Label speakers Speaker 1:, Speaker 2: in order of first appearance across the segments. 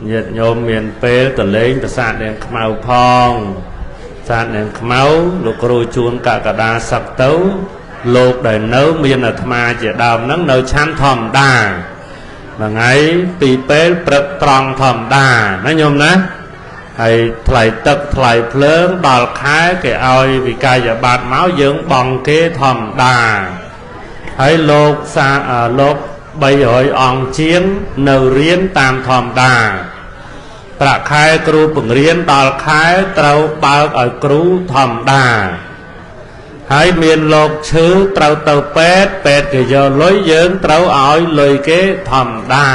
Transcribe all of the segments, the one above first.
Speaker 1: nhiệt nhôm miền pê tờ lên tờ sạt đèn màu phong sạt đèn máu lục rồi chuôn cả đa sập tấu lục để nấu miền ở thma chỉ đào nắng nấu chăn thòm đà mà ngay tì pê bật tròn thòm đà nó nhôm nè hay thay tật thay phớn đào khái cái oi vì cài giờ bạt máu dưỡng bằng kế thòm đà hay lục xa lục bây hỏi ông chiến nấu riêng tam thòm đàประคายครูปงเรียนดอลคายเต้าเบาไอ้ครูธรรมดาให้เมียนโลกชื่อเต้าเต้าเป็ดเป็ดก็จะลอยเยินเต้าอ้อยลอยเกธรรมดา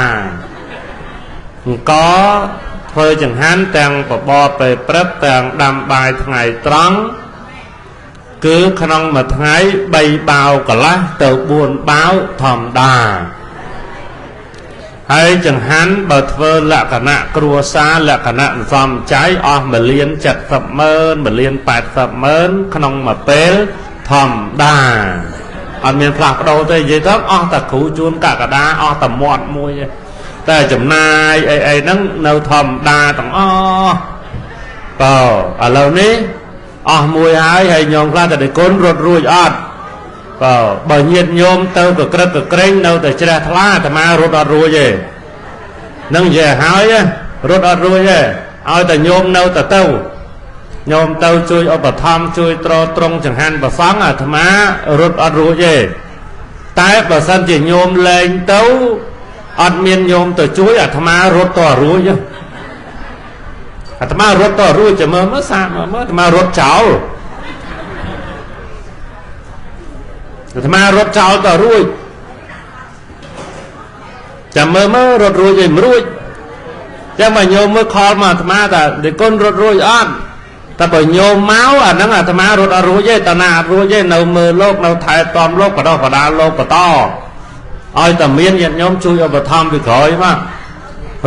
Speaker 1: ก็เพื่อจังหันแต่งปบไปเปรบแต่งดำใบไงตรังคือขนมมาไงใบเบากะละเต้าบุญเบาธรรมดาให้จังหันบทเวลขณะครัวซาลขณะฟอมใจออกมาเลียนจัดสับเมินมาเลียนแปดสับเมินขนมมาเปลทอมดาอันเมียนผลักเราแต่ยี่ทับออกแต่ขู่จูนกะกระดาออกแต่หมดมวยแต่จำนายไอ้นั่งเนาทอมดาต้องอ้อเปล่าเหล่านี้ออกมวยหายให้ยองพลาดแต่ได้ก้นรถรุ่ยอดบ่nhiệt nhôm tao cực rất cực kênh đâu tại chia thla thì mà rốt ọt ruồi gì nâng về hỏi á rốt ọt ruồi gì ao tại nhôm đâu tại tao nhôm tao chui ở bờ tham chui tro trong chẳng hạn bờ phẳng à thì mà rốt ọt ruồi gì tại bờ sân chỉ nhôm lên tao ọt miên nhôm từ chuối à thì mà rốt to ruồi chứ à thì mà rốt to ruồi chỉ mới xa mà rốt cháoธรรมารถเจ้าต่อรุ่ยจะเมื่อรถรุ่ยยังรุ่ยจะมาโยมเมื่อคอมาธรรมะแต่เด็กก้นรถรุ่ยอ้อนแต่พอโยมเมาอ่ะนั่งอ่ะธรรมะรถรุ่ยตนารุ่ยเนามือโลกเนาไทยตอมโลกกระดอกกระดาโลกกระต้ออ้อยแต่เมียนยันโยมช่วยเอาไปทำไปขอยมา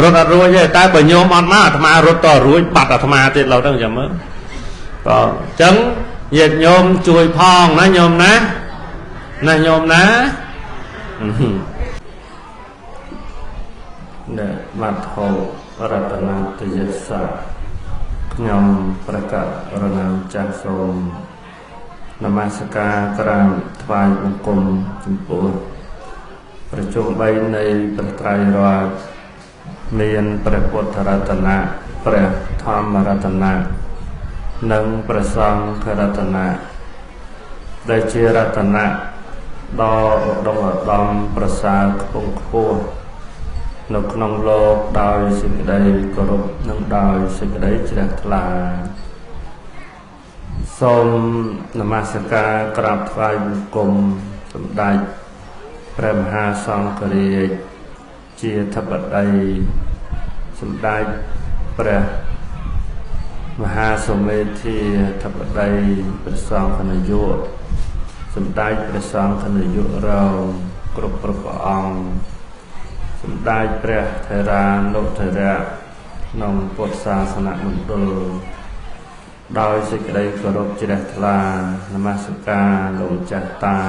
Speaker 1: รถรุ่ยแต่พอโยมอ่อนมาธรรมะรถต่อรุ่ยบัดธรรมะที่เราต้องจำเมื่อก็จังยันโยมช่วยพองนะโยมนะนายโยมนะเนี่ยมาโทรัตนาตยศะยมประกาศรณาจารย์สมนมัสการกราบถวายบังคมจุฬาประชุมใบในประไตรรอดเมียนพระพุทธรัตนะพระธรรมรัตนะนังประสังฆรัตนะได้เจรัตนะดอดงดอมประสาคงโคนกนองโลกดาวสิ่งใดกรบนังดาวสิ่งใดเจริญทลาสมนมัสการกราบไหว้บุญกรมสมเด็จพระมหาสังฆราชเจียทับใดสมเด็จพระมหาสมเด็จที่ทับใดประสังฆนายกสมได้ประสังฆนายกเรากรุบประกองสมได้พระเทรานุเทระนองพุทธศาสนมณฑลโดยสิ่งใดกรบจิตตลานมัสการหลวงจัตตา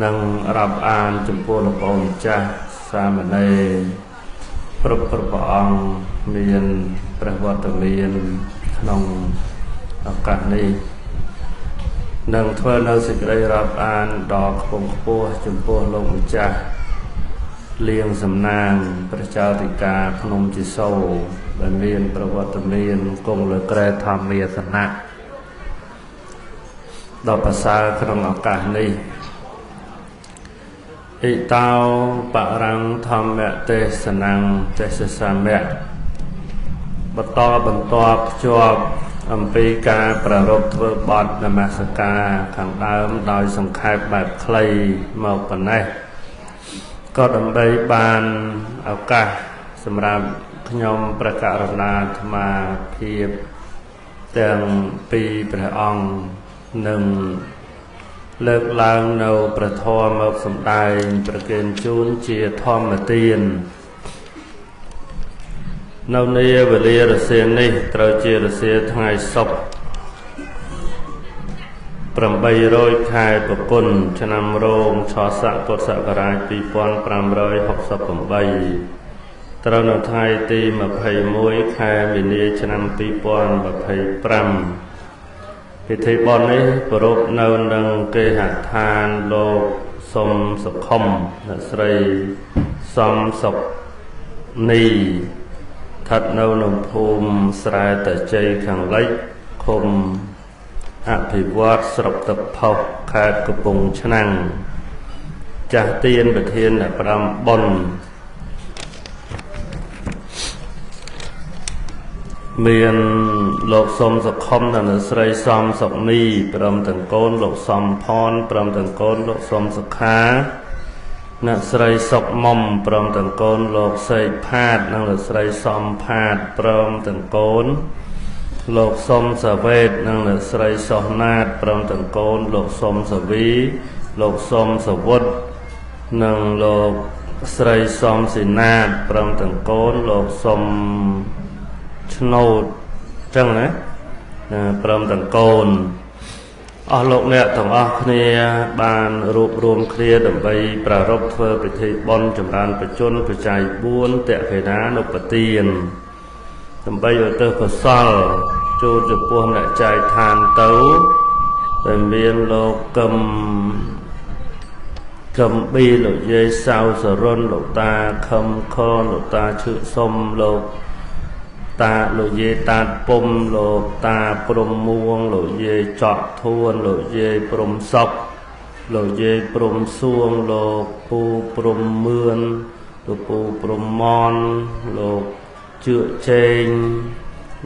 Speaker 1: นังรับอ่านจุปูลปองจักสามเณรกรุบประกองเมียนประวัติเมียนนองโอกาสนี้นังเพื่อนเราสิ่งใดรับอ่านดอกพงปัวจุปูลงจักเลี้ยงสำนางพระเจ้าติกาพนมจิโซบันเรียนประวัติเรียนกงเลกระทำเมียสนะดอกภาษาขนมอากาศนี้อิตาวปะรังธรรมะเตสนังเตสสามะบตอบรรทบจบอัมพีการประรบเทบอดนมัสการขังดาวโดยสังขารแบบคลีเมาปนัยก็ดำไปบานอากาศสำหรับขยมประกาศนาธรรมาเพียบเตียงปีพระองค์หนึ่งเลิกล้างเนาประทอมสมได้ประเกณฑ์จูนเจียทอมมาเตียนเนาเนียเวลีรเซียนนี่ตรเจียรเซียทั้งไงศพปรำใบโรยคายปกุลชนำโรงชอสะปดสะกรายปีปอนปรำร้อยหกศพปรำใบ ត្រូវនៅថ្ងៃទី21ខែមីនាឆ្នាំ2025ពិធីបុណ្យនេះប្រពៃនៅនឹងគេហដ្ឋានលោកសុំសុខុមអ្នកស្រីសំសុកនីស្ថិតនៅក្នុងភូមិស្រែតាជ័យខាងលិចឃុំអភិវឌ្ឍស្រុកទឹកផុសខេត្តកំពង់ឆ្នាំងចាស់ទៀនប្រធានអ្នកផ្ដាំបុណ្យមានលោកសុំសុខុមនិងអ្នកស្រីសំសុកនីព្រមទាំងកូនលោកសំផនព្រមទាំងកូនលោកសុំសុខាអ្នកស្រីសុកមុំព្រមទាំងកូនលោកសេកផាតនិងអ្នកស្រីសំផាតព្រមទាំងកូនលោកសុំសាវេតនិងអ្នកស្រីសុសណាតព្រមទាំងកូនលោកសុំសាវីលោកសុំសវុតនិងលោកស្រីសំស៊ីណាតព្រមទាំងកូនលោកសុំឆ្នោតចឹងណាព្រមទាំងកូនអស់លោកអ្នកទាំងអស់គ្នាបានរួបរวมគ្នាដើម្បីប្រារព្ធធ្វើពិធីបុណ្យចម្រើនបច្ចុប្បន្នបច្ច័យ4តេកេណានុបទានដើម្បីឧទ្ទិសកុសលជូនចំពោះអ្នកចែកឋានទៅដែលមានលោកកឹមប៊ីលោកយាយសៅសរុនលោកតាខឹមខនលោកតាឈឺសុំលោកតាលោកយាយតាតពុំលោកតាព្រំមួងលោកយាយចក់ធួនលោកយាយព្រំសុកលោកយាយព្រំសួងលោកពូព្រំមឿនលោកពូព្រំមនលោកជឿជេង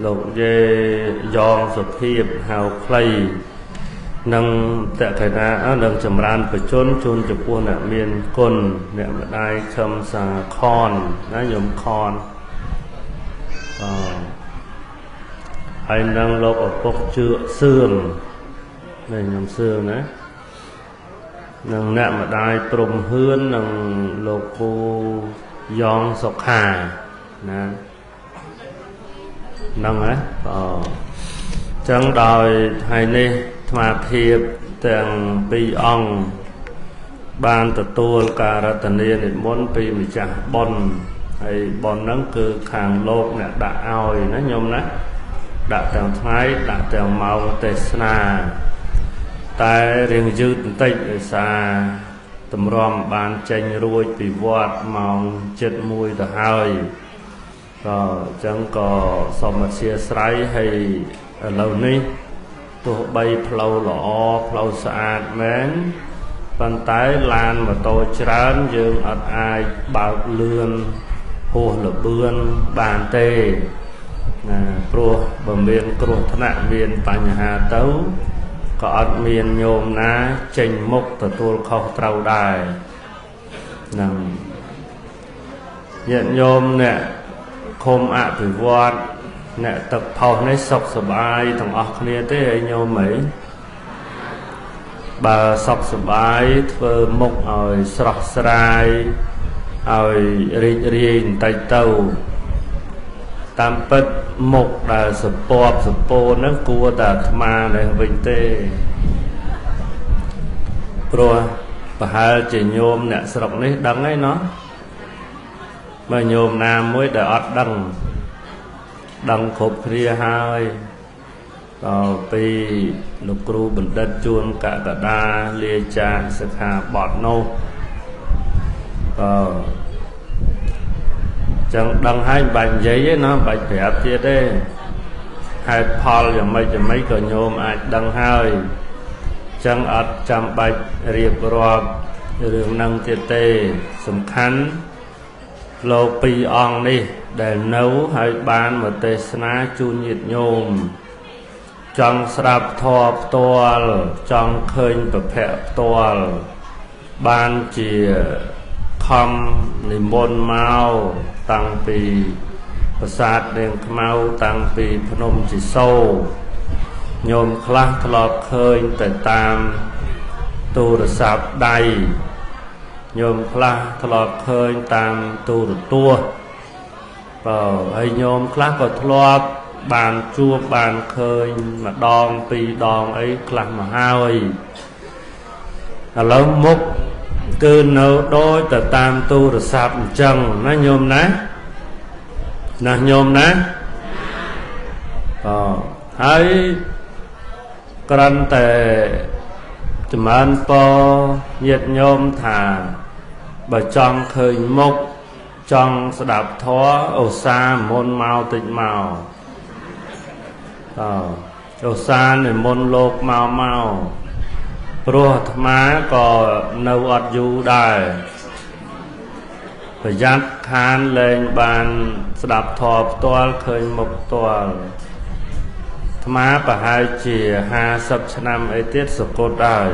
Speaker 1: លោកយាយយ៉ងសុភាពហៅខ្លីនិងតកេណានឹងចម្រើនបច្ចុប្បន្នជូនចំពោះអ្នកមានគុណអ្នកម្ដាយខឹមសាខនណាញោមខនហើយនឹងលោកឪពុកជឿសឿននេះខ្ញុំសឿនណានិងអ្នកម្ដាយព្រំហឿននិងលោកពូយ៉ងសុខាណាហ្នឹងណាចឹងដោយថ្ងៃនេះអាត្មាភាពទាំងពីរអង្គបានទទួលការរតនានិមន្តពីម្ចាស់បុណ្យហើយបុណ្យហ្នឹងគឺខាងលោកអ្នកដាក់ឲ្យណាញោមណាដាក់ទាំងថ្ងៃដាក់ទាំងម៉ោងទេសនាតែរៀងយឺតបន្តិចដោយសារតម្រាំបានចេញរួចពីវត្តម៉ោង7:01ទៅហើយក៏អញ្ចឹងក៏សូមអធិស្ឋានឲ្យឥឡូវនេះទោះបីផ្លូវល្អផ្លូវស្អាតមែនប៉ុន្តែឡានម៉ូតូច្រើនយើងអត់អាចបើកលឿនហួសលបឿនបានទេណាព្រោះបើមានគ្រោះថ្នាក់មានបញ្ហាទៅក៏អត់មានញោមណាចេញមុខទទួលខុសត្រូវដែរហ្នឹងញាតិញោមអ្នកឃុំអភិវឌ្ឍអ្នកទឹកផុសនេះសុខសប្បាយទាំងអស់គ្នាទេឲ្យញោមអីបើសុខសប្បាយធ្វើមុខឲ្យស្រស់ស្រាយឲ្យរីករាយបន្តិចទៅតាមពិតមុខដែលសពបសពោហ្នឹងគួរតែអាត្មានេះវិញទេព្រោះប្រហែលជាញោមអ្នកស្រុកនេះដឹងហើយណោះបើញោមណាមួយដែលអត់ដឹងគ្រប់គ្នាហើយដល់ពីលោកគ្រូបណ្ឌិតជួនកកដាលាចាកសិក្ខាបទនោះចឹងដឹងហើយមិនបាច់និយាយទេណាមិនបាច់ប្រាប់ទៀតទេហេតុផលយ៉ាងម៉េចក៏ញោមអាចដឹងហើយចឹងអត់ចាំបាច់រៀបរាប់រឿងហ្នឹងទៀតទេសំខាន់លោកពីរអង្គនេះដែលនៅហើយបានមកទេសនាជូនញាតិញោមចង់ស្ដាប់ធម៌ផ្ទាល់ចង់ឃើញប្រភពផ្ទាល់បានជាខំនិមន្តមកតាំងពីប្រាសាទនាងខ្មៅតាំងពីភ្នំជីសូរញោមខ្លះធ្លាប់ឃើញតែតាមទូរស័ព្ទដៃញោមខ្លះធ្លាប់ឃើញតាមទូរទស្សន៍ហើយញោមខ្លះក៏ធ្លាប់បានជួបបានឃើញម្ដងពីរដងអីខ្លះមកហើយឥឡូវមុខគឺនៅដូចទៅតាមទូរស័ព្ទអញ្ចឹងណាញោមណា ណាញោមណាហើយក្រាន់តែចម្រើនពរញាតិញោមថាបើចង់ឃើញមុខចង់ស្ដាប់ធម៌ឧស្សាហ៍មុនមកតិចមកឧស្សាហ៍និមន្តលោកមកព្រោះអាត្មាក៏នៅអត់យូរដែរប្រយ័ត្នខានលែងបានស្ដាប់ធម៌ផ្ទាល់ឃើញមុខផ្ទាល់អាត្មាប្រហែលជា50ឆ្នាំអីទៀតសកុតហើយ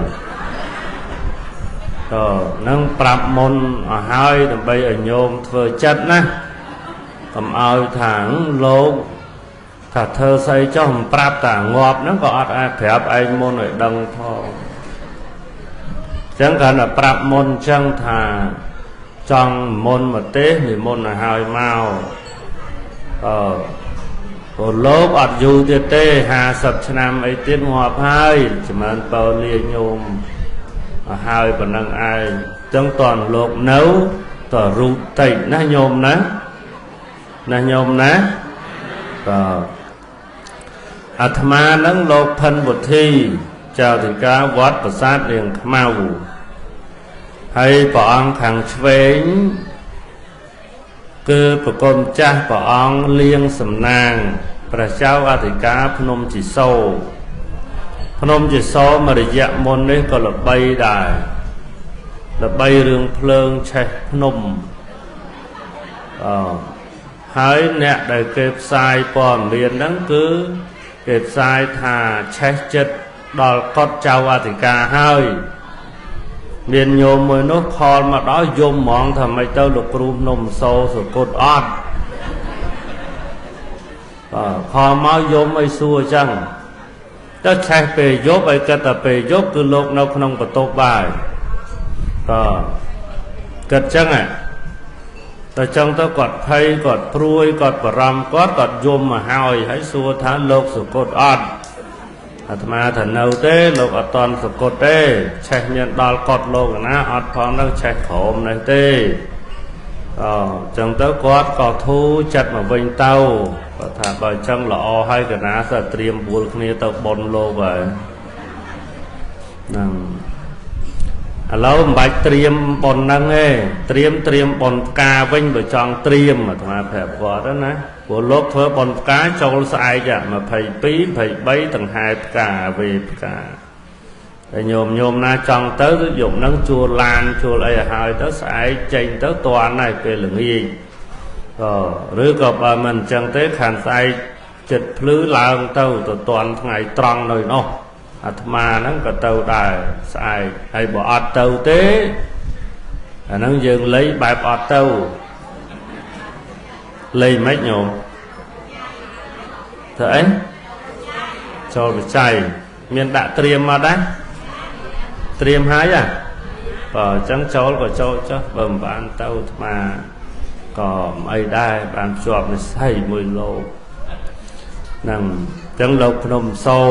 Speaker 1: នឹងប្រាប់មុនឲ្យហើយដើម្បីឲ្យញោមធ្វើចិត្តណាកុំឲ្យថាលោកថាធ្វើស្អីចុះមិនប្រាប់តាងាប់ហ្នឹងក៏អត់អាចប្រាប់ឯងមុនឲ្យដឹងផងអញ្ចឹងគាត់តែប្រាប់មុនអញ្ចឹងថាចង់មុនមកទេសនិមន្តឲ្យហើយមកព្រោះលោកអត់យូរទៀតទេ50ឆ្នាំអីទៀតងាប់ហើយចម្រើនពរលាញោមហើយប៉ុណ្ណឹងឯងអញ្ចឹងតនលោកនៅតរូបតិចណាញោមណាញោមណាអាត្មានឹងលោកផិនវុធីចៅធិការវត្តប្រាសាទរៀងខ្មៅហើយព្រះអង្គខាងឆ្វេងគឺប្រគំចាស់ព្រះអង្គលៀងសំណាងព្រះចៅអធិការភ្នំជីសូមរយៈមុននេះក៏ល្បីដែរល្បីរឿងភ្លើងឆេះភ្នំហើយអ្នកដែលគេផ្សាយព័ត៌មានហ្នឹងគឺគេផ្សាយថាឆេះចិត្តដល់កត់ចៅអធិការហើយមានញោមមួយនោះខលមកដល់យំហ្មងថាមិនទៅលោកគ្រូភ្នំសូសកុតអត់ខលមកយំឲ្យសួរអញ្ចឹងទៅឆេះពេលយប់ឲ្យគិតតែពេលយប់គឺលោកនៅក្នុងបន្ទប់បាយគិតអញ្ចឹងតែចឹងទៅគាត់ភ័យគាត់ព្រួយគាត់បារម្ភគាត់យំមកហើយសួរថាលោកសកុតអត់អាត្មាថានៅទេលោកអត់តន់សកុតទេឆេះមានដល់កត់លោកណាអត់ផងនៅឆេះក្រោមនេះទេចឹងទៅគាត់ក៏ធូរចិត្តមកវិញទៅគាត់ថាបើចឹងល្អហើយកណាសត្រៀមបួលគ្នាទៅបន់លោកហើយហ្នឹងឥឡូវមិនបាច់ត្រៀមប៉ុណ្្នឹងទេត្រៀមប៉ុនផ្កាវិញបើចង់ត្រៀមអាត្មាប្រាប់គាត់ណាព្រោះលោកធ្វើប៉ុនផ្កាចូលស្អែក22 23ដង្ហែផ្កាវេផ្កាតែញោមណាចង់ទៅយប់ហ្នឹងជួលឡានជួលអីឲ្យហើយទៅស្អែកចេញទៅតាន់ហើយពេលល្ងាចឬក៏បើមិនអញ្ចឹងទេខាងស្អែកចិត្តភ្លឺឡើងទៅតាន់ថ្ងៃត្រង់នៅនោះអាត្មាហ្នឹងក៏ទៅដែរស្អែកហើយបើអត់ទៅទេអាហ្នឹងយើងលេងបែបអត់ទៅលេងមិនញោមធ្វើអីចូលបច្ច័យមានដាក់ត្រៀមមកដែរត្រៀមហើយបើអញ្ចឹងចូលក៏ចូលចុះបើមិនបានទៅអាត្មាក៏មិនអីដែរបានជាប់និស្ស័យមួយលោកហ្នឹងអញ្ចឹងលោកភ្នំសូ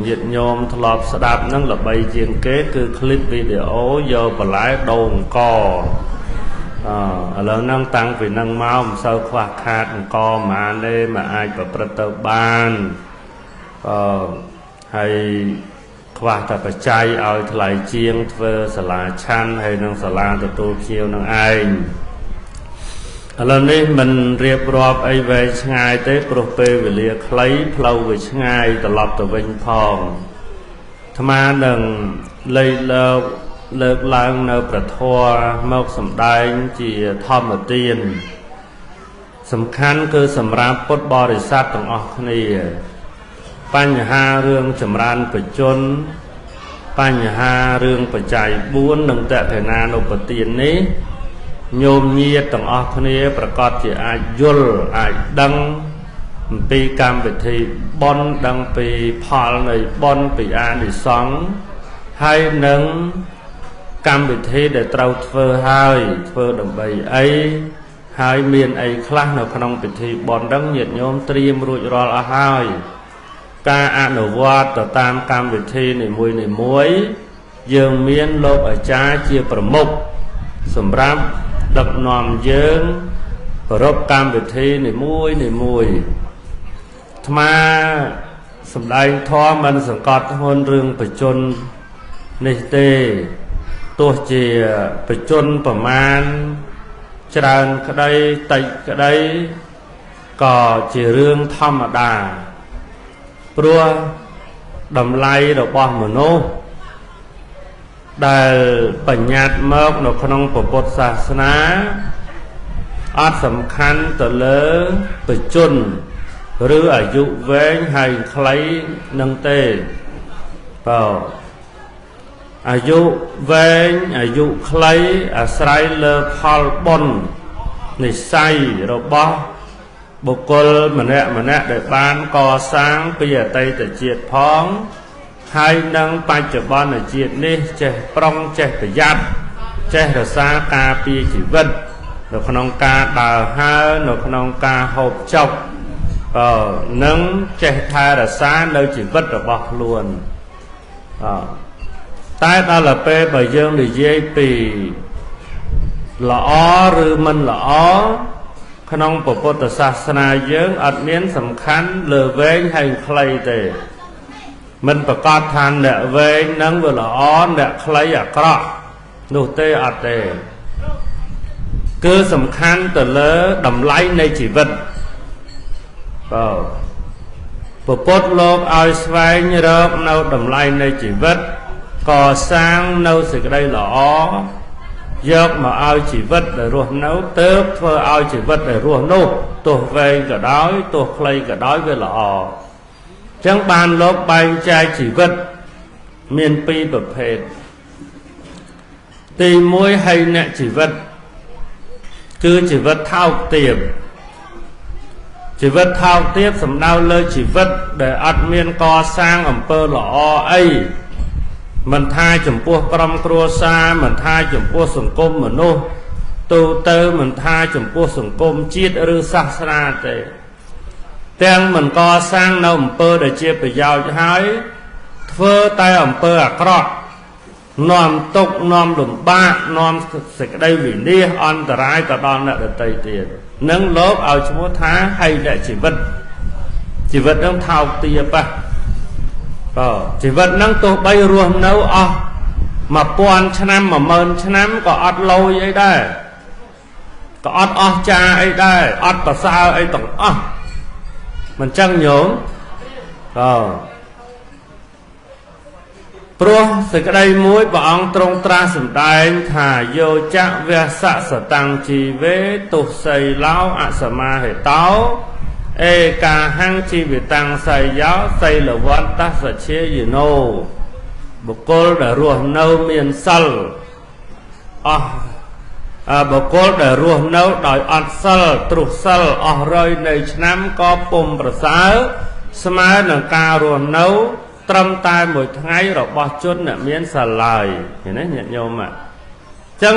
Speaker 1: ញាតិញោមធ្លាប់ស្ដាប់ហ្នឹងល្បីជាងគេគឺคลิปវីដេអូយកបន្លែដូងអង្គឥឡូវហ្នឹងតាំងពីហ្នឹងមកមិនសូវខ្វះខាតអង្គប៉ុន្មានទេមិនអាចប្រព្រឹត្តទៅបានហើយខ្វះតែបច្ច័យឲ្យថ្លៃជាងធ្វើសាលាឆាន់ហើយនឹងសាលាទទួលភ្ញៀវនឹងឯងឥឡូវនេះមិនរៀបរាប់អីវែងឆ្ងាយទេព្រោះពេលវេលាខ្លីផ្លូវវាឆ្ងាយត្រឡប់ទៅវិញផងអាត្មានឹងលើកឡើងនៅប្រធរមកសម្ដែងជាធម្មទានសំខាន់គឺសម្រាប់ពុទ្ធបរិស័ទទាំងអស់គ្នាបញ្ហារឿងចម្រើនបជនបញ្ហារឿងបច្ច័យ4និងតថេនានុបទាននេះញោមញាតិទាំងអស់គ្នាប្រកាសជាអាចយល់អាចដឹងអំពីកម្មវិធីបុណ្យដឹងពីផលនៃបុណ្យពីអានិសង្ឃហើយនឹងកម្មវិធីដែលត្រូវធ្វើហើយធ្វើដើម្បីអីហើយមានអីខ្លះនៅក្នុងពិធីបុណ្យហ្នឹងញាតិញោមត្រៀមរួចរាល់អស់ហើយការអនុវត្តទៅតាមកម្មវិធីនីមួយយើងមានលោកអាចារ្យជាប្រមុខសម្រាប់ដឹកនាំយើង ប្ររពកម្មវិធីនីមួយអាត្មាសម្ដែងធម៌មិនសង្កត់ធ្ងន់រឿងបច្ចុប្បន្ននេះទេទោះជាបច្ចុប្បន្នប្រមាណច្រើនក្តីតិចក្តីក៏ជារឿងធម្មតាព្រោះតម្លៃរបស់មនុស្សដែលបញ្ញត្តិមកនៅក្នុងពុទ្ធសាសនាអត់សំខាន់ទៅលើបច្ចុប្បន្នឬអាយុវែងហើយខ្លីនឹងទេបើអាយុវែងអាយុខ្លីអាស្រ័យលើផលបុណ្យនិស្ស័យរបស់បុគ្គលម្នាក់ដែលបានកសាងពីអតីតជាតិផងហើយនឹងបច្ចុប្បន្នជាតិនេះចេះប្រុងចេះប្រយ័ត្នចេះរក្សាការពារជីវិតនៅក្នុងការដើរហើរនៅក្នុងការហូបចុកនឹងចេះថែរក្សានៅជីវិតរបស់ខ្លួនតែដល់ពេលបើយើងនិយាយពីល្អឬមិនល្អក្នុងពុទ្ធសាសនាយើងអត់មានសំខាន់លើវែងហើយខ្លីទេមិនប្រកាសថាអ្នកវែងនឹងវាល្អអ្នកខ្លីអាក្រក់នោះទេអត់ទេគឺសំខាន់ទៅលើតម្លៃនៃជីវិតពុទ្ធលោកឲ្យស្វែងរកនៅតម្លៃនៃជីវិតកសាងនៅសេចក្តីល្អយកមកឲ្យជីវិតដែលរស់នៅទើបធ្វើឲ្យជីវិតដែលរស់នោះទោះវែងក៏ដោយទោះខ្លីក៏ដោយវាល្អអញ្ចឹងបានលោកបែងចែកជីវិតមានពីរប្រភេទទី1ហើយអ្នកជីវិតគឺជីវិតថោកទាបជីវិតថោកទាបសំដៅលើជីវិតដែលអត់មានកសាងអំពើល្អអីមិនថាចំពោះក្រុមគ្រួសារមិនថាចំពោះសង្គមមនុស្សទូទៅមិនថាចំពោះសង្គមជាតិឬសាសនាទេទាំងមិនកសាងនៅអំពើដែលជាប្រយោជន៍ហើយធ្វើតែអំពើអាក្រក់នាំទុក្ខនាំលំបាកនាំសេចក្តីវិនាសអន្តរាយទៅដល់អ្នកដទៃទៀតនឹងលោកឲ្យឈ្មោះថាហិរៈជីវិតនឹងថោកទាបជីវិតនឹងទោះបីរស់នៅអស់1000ឆ្នាំ10000ឆ្នាំក៏អត់លយអីដែរក៏អត់អស្ចារ្យអីដែរអត់ប្រសើរអីទាំងអស់មិនចឹងញោមព្រោះសេចក្តីមួយព្រះអង្គទ្រង់ត្រាស់សម្ដែងថាយោចៈវសៈសតាំងជីវេទុសីឡោអសមាហេតោเอកាហੰជីវិតាំងសៃយោសីលវន្តសច្ឆេយណោបុគ្គលដែលរស់នៅមានសិលបុគ្គលដែលរស់នៅដោយអត់សិលទ្រុះសិលអស់រយនៃឆ្នាំក៏ពុំប្រសើរស្មើនឹងការរស់នៅត្រឹមតែមួយថ្ងៃរបស់ជនអ្នកមានសិលឡើយឃើញទេញាតិញោមអញ្ចឹង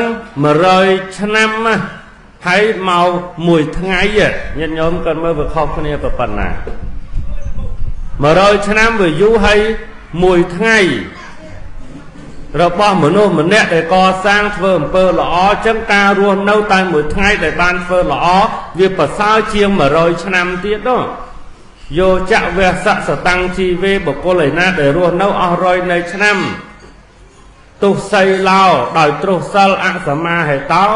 Speaker 1: 100ឆ្នាំហើយមកមួយថ្ងៃញាតិញោមគាត់មើលវាខុសគ្នាប៉ុណ្ណា100ឆ្នាំវាយូរហើយមួយថ្ងៃរបស់មនុស្សម្នាក់ដែលកសាងធ្វើអំពើល្អអញ្ចឹងការរស់នៅតែមួយថ្ងៃដែលបានធ្វើល្អវាប្រសើរជាង100ឆ្នាំទៀតនោះយោចៈវសៈសតាំងជីវេបុគ្គលឯណាដែលរស់នៅអស់រយនៃឆ្នាំទុសីឡោដោយទ្រុះសិលអសមាហេតោ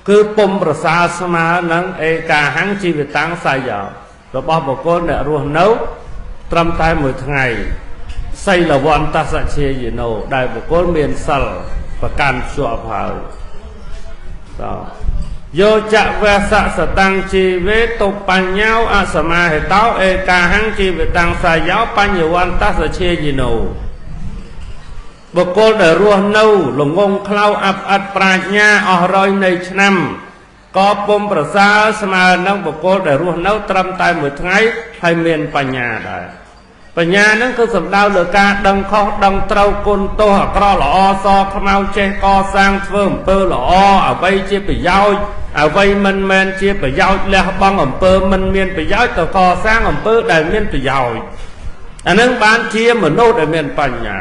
Speaker 1: គឺពុំប្រសើរស្មើនឹងเอកាហੰជីវិតាំងសៃយោរបស់បុគ្គលអ្នករស់នៅត្រឹមតែមួយថ្ងៃសីលវន្តសច្ឆេយណោដែលបុគ្គលមានសិលប្រកាន់ជាប់ហើយយោចៈវសៈសតាំងជីវេតុបញ្ញោអសមាហេតោเอកាហੰជីវិតាំងសៃយោបញ្ញវន្តសច្ឆេយណោបុគ្គលដែលរស់នៅល្ងងខ្លៅអាប់អិតប្រាជ្ញាអស់រយនៃឆ្នាំក៏ពុំប្រសើរស្មើនឹងបុគ្គលដែលរស់នៅត្រឹមតែមួយថ្ងៃហើយមានបញ្ញាដែរបញ្ញានឹងគឺសំដៅលើការដឹងខុសដឹងត្រូវគុណទោសអាក្រក់ល្អសខ្មៅចេះកសាងធ្វើអំពើល្អអ្វីជាប្រយោជន៍អ្វីមិនមែនជាប្រយោជន៍លះបង់អំពើមិនមានប្រយោជន៍ទៅកសាងអំពើដែលមានប្រយោជន៍អានឹងបានជាមនុស្សដែលមានបញ្ញា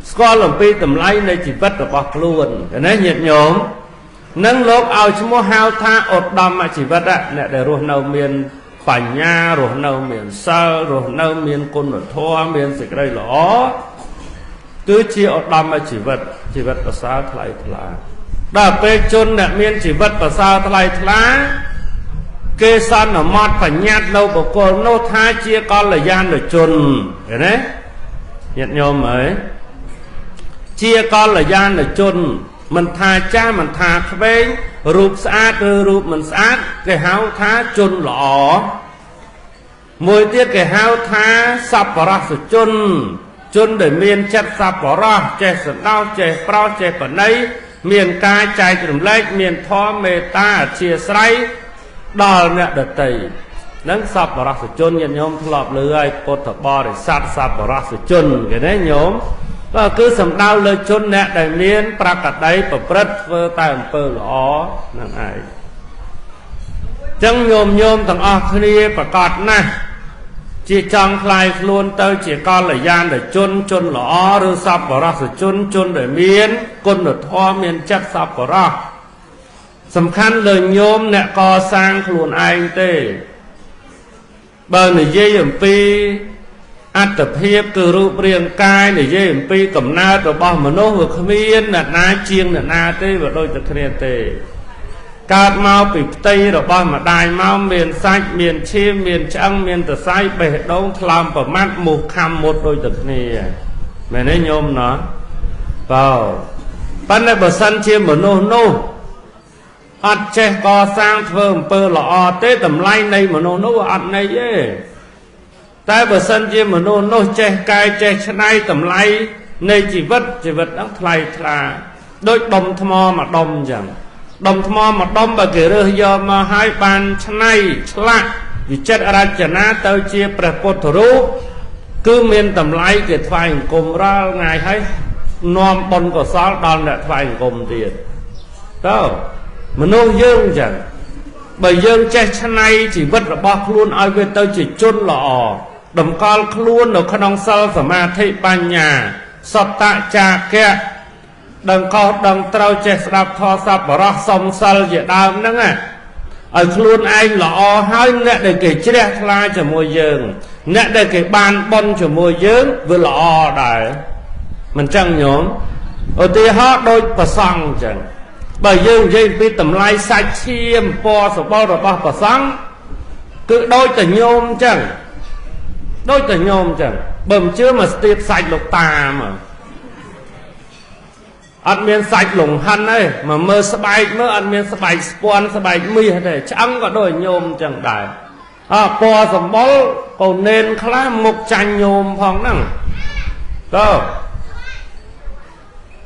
Speaker 1: ស្គាល់អំពីតម្លៃនៃជីវិតរបស់ខ្លួនណាញាតិញោម នឹងលោកឲ្យឈ្មោះហៅថាឧត្តមជីវិតអ្នកដែលរស់នៅមានបញ្ញារស់នៅមានសិលរស់នៅមានគុណធម៌មានសេចក្តីល្អគឺជាឧត្តមជីវិតជីវិតប្រសើរថ្លៃថ្លាដល់ពេលជនអ្នកមានជីវិតប្រសើរថ្លៃថ្លាគេសន្មត់បញ្ញត្តិនៅបុគ្គលនោះថាជាកល្យាណជនឃើញទេញាតិញោមអើយជាកល្យាណជនមិនថាចាស់មិនថាក្មេងរូបស្អាតឬរូបមិនស្អាតគេហៅថាជនល្អមួយទៀតគេហៅថាសប្បុរសជនជនដែលមានចិត្តសប្បុរសចេះសន្តោសចេះប្រោសចេះបណីមានការចែករំលែកមានធម៌មេត្តាអធ្យាស្រ័យដល់អ្នកដទៃនឹងសប្បុរសជនញាតិញោមធ្លាប់លើឲ្យពុទ្ធបរិស័ទសប្បុរសជនគេណាញោមក៏គឺសំដៅលើជនអ្នកដែលមានប្រកដីប្រព្រឹត្តធ្វើតែអំពើល្អនឹងឯងចឹងញោមទាំងអស់គ្នាប្រកាសណាស់ជាចង់ខ្លាយខ្លួនទៅជាកល្យាណជនជនល្អឬសប្បុរសជនជនដែលមានគុណធម៌មានចិត្តសប្បុរសសំខាន់លើញោមអ្នកកសាងខ្លួនឯងទេបើនិយាយអំពីអត្តភាពគឺរូបរាងកាយនិយាយអំពីកំណើតរបស់មនុស្សវាគ្មានអ្នកណាជាងអ្នកណាទេវាដូចតែគ្នាទេកើតមកពីផ្ទៃរបស់ម្ដាយមកមានសាច់មានឈាមមានឆ្អឹងមានសរសៃបេះដូងថ្លើមប្រមាត់មុខខំមុតដូចតែគ្នាមែនទេញោមណោះប៉ុន្តែបើសិនជាមនុស្សនោះអត់ចេះកសាងធ្វើអំពើល្អទេតម្លៃនៃមនុស្សនោះអត់ន័យទេតែបើសិនជាមនុស្សនោះចេះកាយចេះច្នៃតម្លៃនៃជីវិតហ្នឹងថ្លៃថ្លាដូចដុំថ្មមួយដុំអញ្ចឹងដុំថ្មមួយដុំបើគេរើសយកមកឲ្យបានច្នៃឆ្លាក់វិចិត្ររចនាទៅជាព្រះពុទ្ធរូបគឺមានតម្លៃគេថ្វាយអង្គមរាល់ថ្ងៃហើយនាំបុណ្យកុសលដល់អ្នកថ្វាយអង្គមទៀតទៅមនុស្សយើងអញ្ចឹងបើយើងចេះច្នៃជីវិតរបស់ខ្លួនឲ្យវាទៅជាជនល្អតម្កល់ខ្លួននៅក្នុងសិលសមាធិបញ្ញាសត្តចាគៈដឹងខុសដឹងត្រូវចេះស្ដាប់ធម៌សប្បុរសសំសិលជាដើមហ្នឹងឲ្យខ្លួនឯងល្អហើយអ្នកដែលគេជ្រះថ្លាជាមួយយើងអ្នកដែលគេបានបុណ្យជាមួយយើងវាល្អដែរមិនចឹងញោមឧទាហរណ៍ដូចប្រសង់អញ្ចឹងបើយើងនិយាយពីតម្លៃសាច់ឈាមពណ៌សម្បុររបស់ប្រសង់គឺដូចតែញោមអញ្ចឹងដូចតែញោមអញ្ចឹងបើមិនជឿមកស្ទាបសាច់លោកតាមកអត់មានសាច់លង្ហិនទេមកមើលស្បែកមើលអត់មានស្បែកស្ពាន់ស្បែកមាសទេឆ្អឹងក៏ដូចញោមអញ្ចឹងដែរពណ៌សម្បុរកូននេនខ្លះមុខចាញ់ញោមផងហ្នឹងទៅ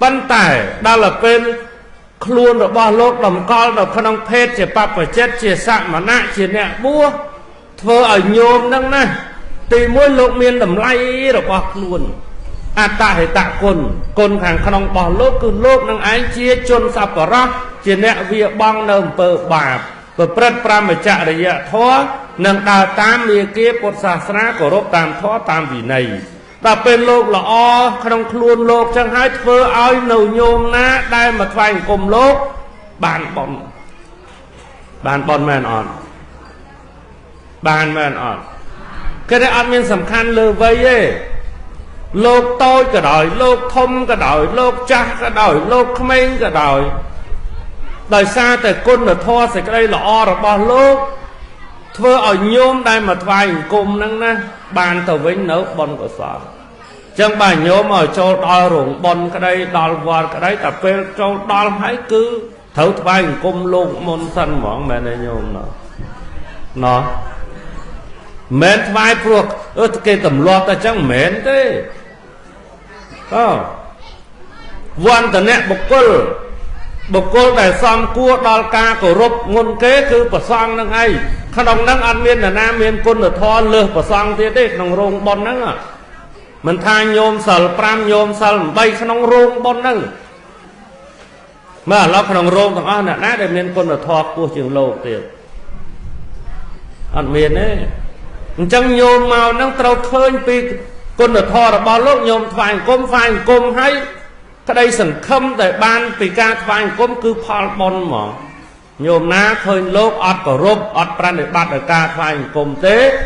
Speaker 1: ប៉ុន្តែដល់ទៅពេលខ្លួនរបស់លោកតម្កល់នៅក្នុងភេទជាបព្វជិតជាសមណៈជាអ្នកបួសធ្វើឲ្យញោមហ្នឹងណាទីមួយលោកមានតម្លៃរបស់ខ្លួនអត្តហេតុគុណខាងក្នុងរបស់លោកគឺលោកនឹងឯងជាជនសប្បុរសជាអ្នកវាបង់នៅអំពើបាបប្រព្រឹត្តប្រមចរិយធម៌និងដើរតាមមាគ៌ាពុទ្ធសាសនាគោរពតាមធម៌តាមវិន័យតែពេលលោកល្អក្នុងខ្លួនលោកចឹងហើយធ្វើឲ្យនៅញោមណាដែលមកថ្វាយអង្គមលោកបានបុណ្យមែនអត់បានមែនអត់គេតែអត់មានសំខាន់លើវ័យទេលោកតូចក៏ដោយលោកធំក៏ដោយលោកចាស់ក៏ដោយលោកក្មេងក៏ដោយដោយសារតែគុណធម៌សេចក្តីល្អរបស់លោកធ្វើឲ្យញោមដែលមកថ្វាយអង្គមហ្នឹងណាបានទៅវិញនៅបុណ្យកុសលចឹងបើញោមឲ្យចូលដល់រោងបុណ្យក្តីដល់វត្តក្តីតែពេលចូលដល់ហើយគឺត្រូវថ្វាយអង្គមលោកមុនសិនហ្មងមែនទេញោមណោះមែនថ្វាយព្រោះគេទម្លាប់តែចឹងមិនមែនទេវន្តនៈបុគ្គលដែលសមគួរដល់ការគោរពងុនគេគឺប្រសង់នឹងឯងក្នុងហ្នឹងអត់មាននរណាមានគុណធម៌លើសប្រសង់ទៀតទេក្នុងរោងបុណ្យហ្នឹងមិនថាញោមសិល5ញោមសិល8ក្នុងរោងបុណ្យហ្នឹងមើលឥឡូវក្នុងរោងទាំងអស់អ្នកណាដែលមានគុណធម៌ខ្ពស់ជាងលោកទៀតអត់មានទេអញ្ចឹងញោមមកហ្នឹងត្រូវឃើញពីគុណធម៌របស់លោកញោមថ្វាយអង្គមហើយ cái đây sẵn khâm để ban vì ca vài cũng cứ phal bon mà nhôm ná khơi lốp ọt cổ rộp ọt pran để bắt ở ca vài cùng tế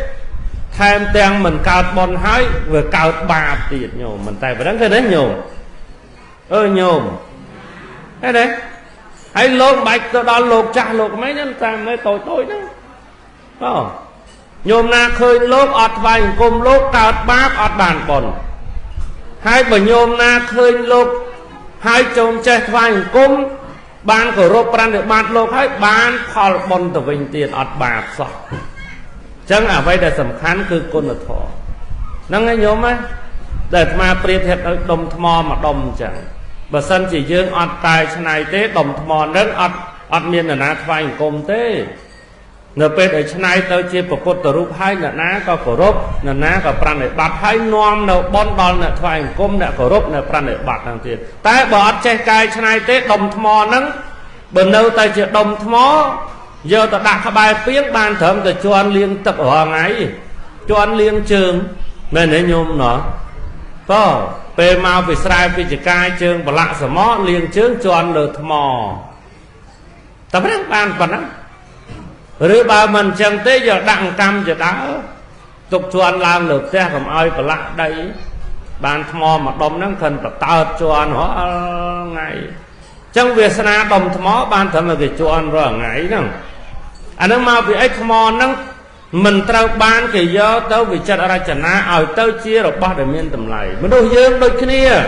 Speaker 1: thêm tiền mình cao bon hái vừa cao 3 tiền nhôm mình tay phải đánh cái đấy nhôm nhôm thế đấy hãy lộn bạch tôi đó lột cha lột mấy nhân ta mới tội đó nhôm na khơi lốp ọt vài cùng lốp cao 3 ọt bàn bồn hai bởi nhôm na khơi lốp hai chồng che vài cùng ban của rộp pran để bắt lột hãy ban phal bồn từ vinh tiền ọt bạc sọc chẳng ở đây là sầm khán cứ con là thọ năng nghe nhôm ấy để mà priệt thiệt đồng thò mà đồng chẳng bà sân chỉ dương ọt tài này tế đồng thò rất ọt miên là ná vài cùng tế nợ bên ở trên này tới chia một cột rúp hai là ná có cổ rúp là ná có pran để bắt hai nom nợ bon đòn nợ thoại cung nợ cổ rúp nợ pran để bắt thằng tiền tại bỏ che cài trên này tết đồng thò nắng bên đâu tay chuyện đồng thò giờ ta đặt cái bài tiếng ban thẩm ta cho anh liên tập ở ngày cho anh liên trường nên để nhôm nó có về mau về sai về chỉ cài trường và lạ sờ mó liên trường cho anh được thò ta biết ban còn đó rồi bà mình chẳng tới giờ đặng cam giờ đã tục cho anh làm được xe cầm ai và lạ đây bàn thò mà đồng nó cần phải tao cho anh họ ngày trong việc sana đồng thò ban thầm là cái cho anh rồi ngày nè anh nó mau vì ấy thò nó mình trao ban cái do tao vì chặt ra chả na ở tao chia rồi ba để miên tầm lại mình đôi dương đôi kia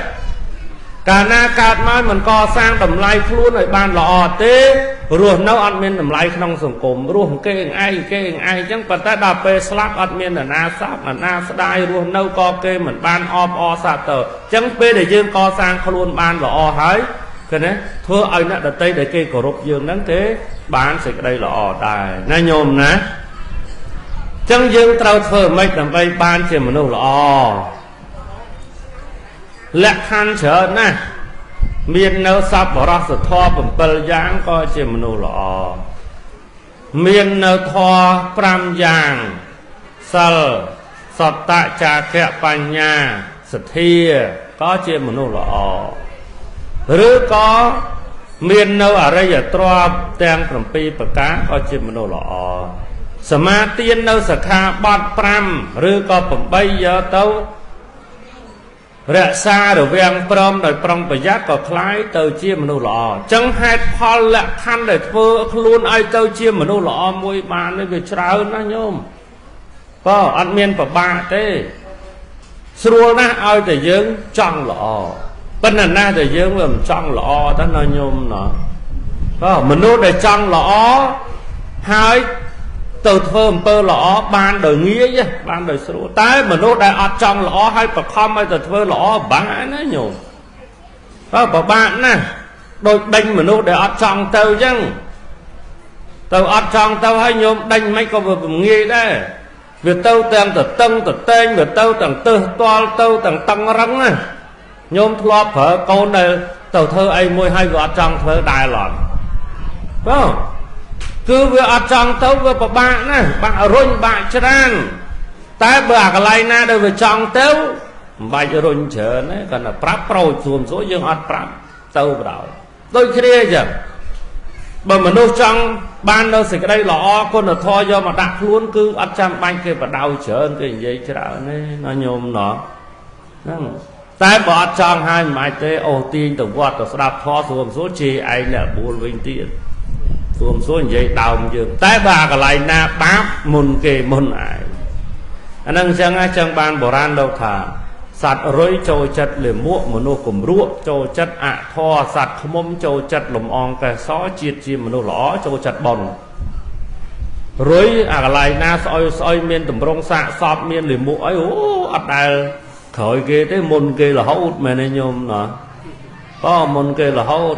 Speaker 1: cả na cát mai mình co sang tầm lại luôn rồi ban lọ tế rồi nấu ăn miên tầm lại không sòng cồm rồi cái ai chẳng phải ta đạp về slap ăn miên là na sáp là na đai rồi nấu co kê mình ban o sa tờ chẳng về để dương co sang luôn ban lọ hái cái này thưa anh đã đặt tay để kê cổ rục dương đáng thế bán sẽ đây lọ đài na nhôm nè chẳng dương trao thơ mấy tầm bay ban chỉ mình nấu lọ lẽ khăn trở nè miền nấu sắp bỏ ra sự thoa bẩm bờ giang coi chỉ mình nấu lọ miền nấu thoa pram giang sal sọt tại trà kẹo pan nhà sệt thi có chỉ mình nấu lọ rứa có miền nấu ở đây giờ troa tang bẩm pi bạc cá có chỉ mình nấu lọ sầm ma tiên nấu sạc kha bát pram rứa có bẩm bay giờ tấu rạ xa rồi vang prom rồi prom bờ giác có khái từ chia mình nô lọ chẳng hai phal lạ khăn để phơ luôn ai từ chia mình nô lọ môi bàn để về trao nó nhôm có ăn miên và ba thế xua na ai để dưỡng trong lọ bên này na để dưỡng làm trong lọ đó nó nhôm nó có mình nô để trong lọ hai từ thơm tơ lọ ban đời nghĩa chứ ban đời sửa tái mà nó đã ở trong lọ hay bậc không hay từ thơ lọ bán nó nhổ đó bà bạn nè đôi đánh mà nó để ở trong tơ chứ tơ ở trong tơ hay nhôm đánh mấy con vừa nghe đấy việc tơ tiền từ tân từ tên việc tơ tầng tư toa tơ tầng tăng rắn nè nhôm thua phở con này tơ thơ ai môi hay ở trong thơ đài lọt phải không cứ vừa ở trong tấu vừa có bạn nè bạn run bạn chán tại bữa cái này na đều về trong tấu bài run chờ đấy còn là prap pro chuồn số dương ở prap tấu vào đôi khi đây chứ bởi mà đâu trong ban đâu sẽ cái đây lọ con là thôi do mà đặt luôn cứ ở trong banh kia và đau chờ cái gì chứ đạo này nó nhôm nó tại bỏ trong hai mai tê ô tin từ quạt từ đạp thoa xuống số chi ai là buồn vinh tiền xuống số vậy đào dương tái bà cái lại na bám môn kề môn ai anh đang xem ai trong ban bồ ran đâu thả sạt rối trôi chật liền muộn mà nô cùng ruộng trôi chất ạ tho sạt không mông trôi chật lồng ong cái xó chiết chim mà nô lõ trôi chật bòn rối à cái lại na soi miên tầm rong xạ sọp miên liền muộn ấy ắt đài khởi kia tới môn kia là hậu mà nên nhôm nó có môn kia là hậu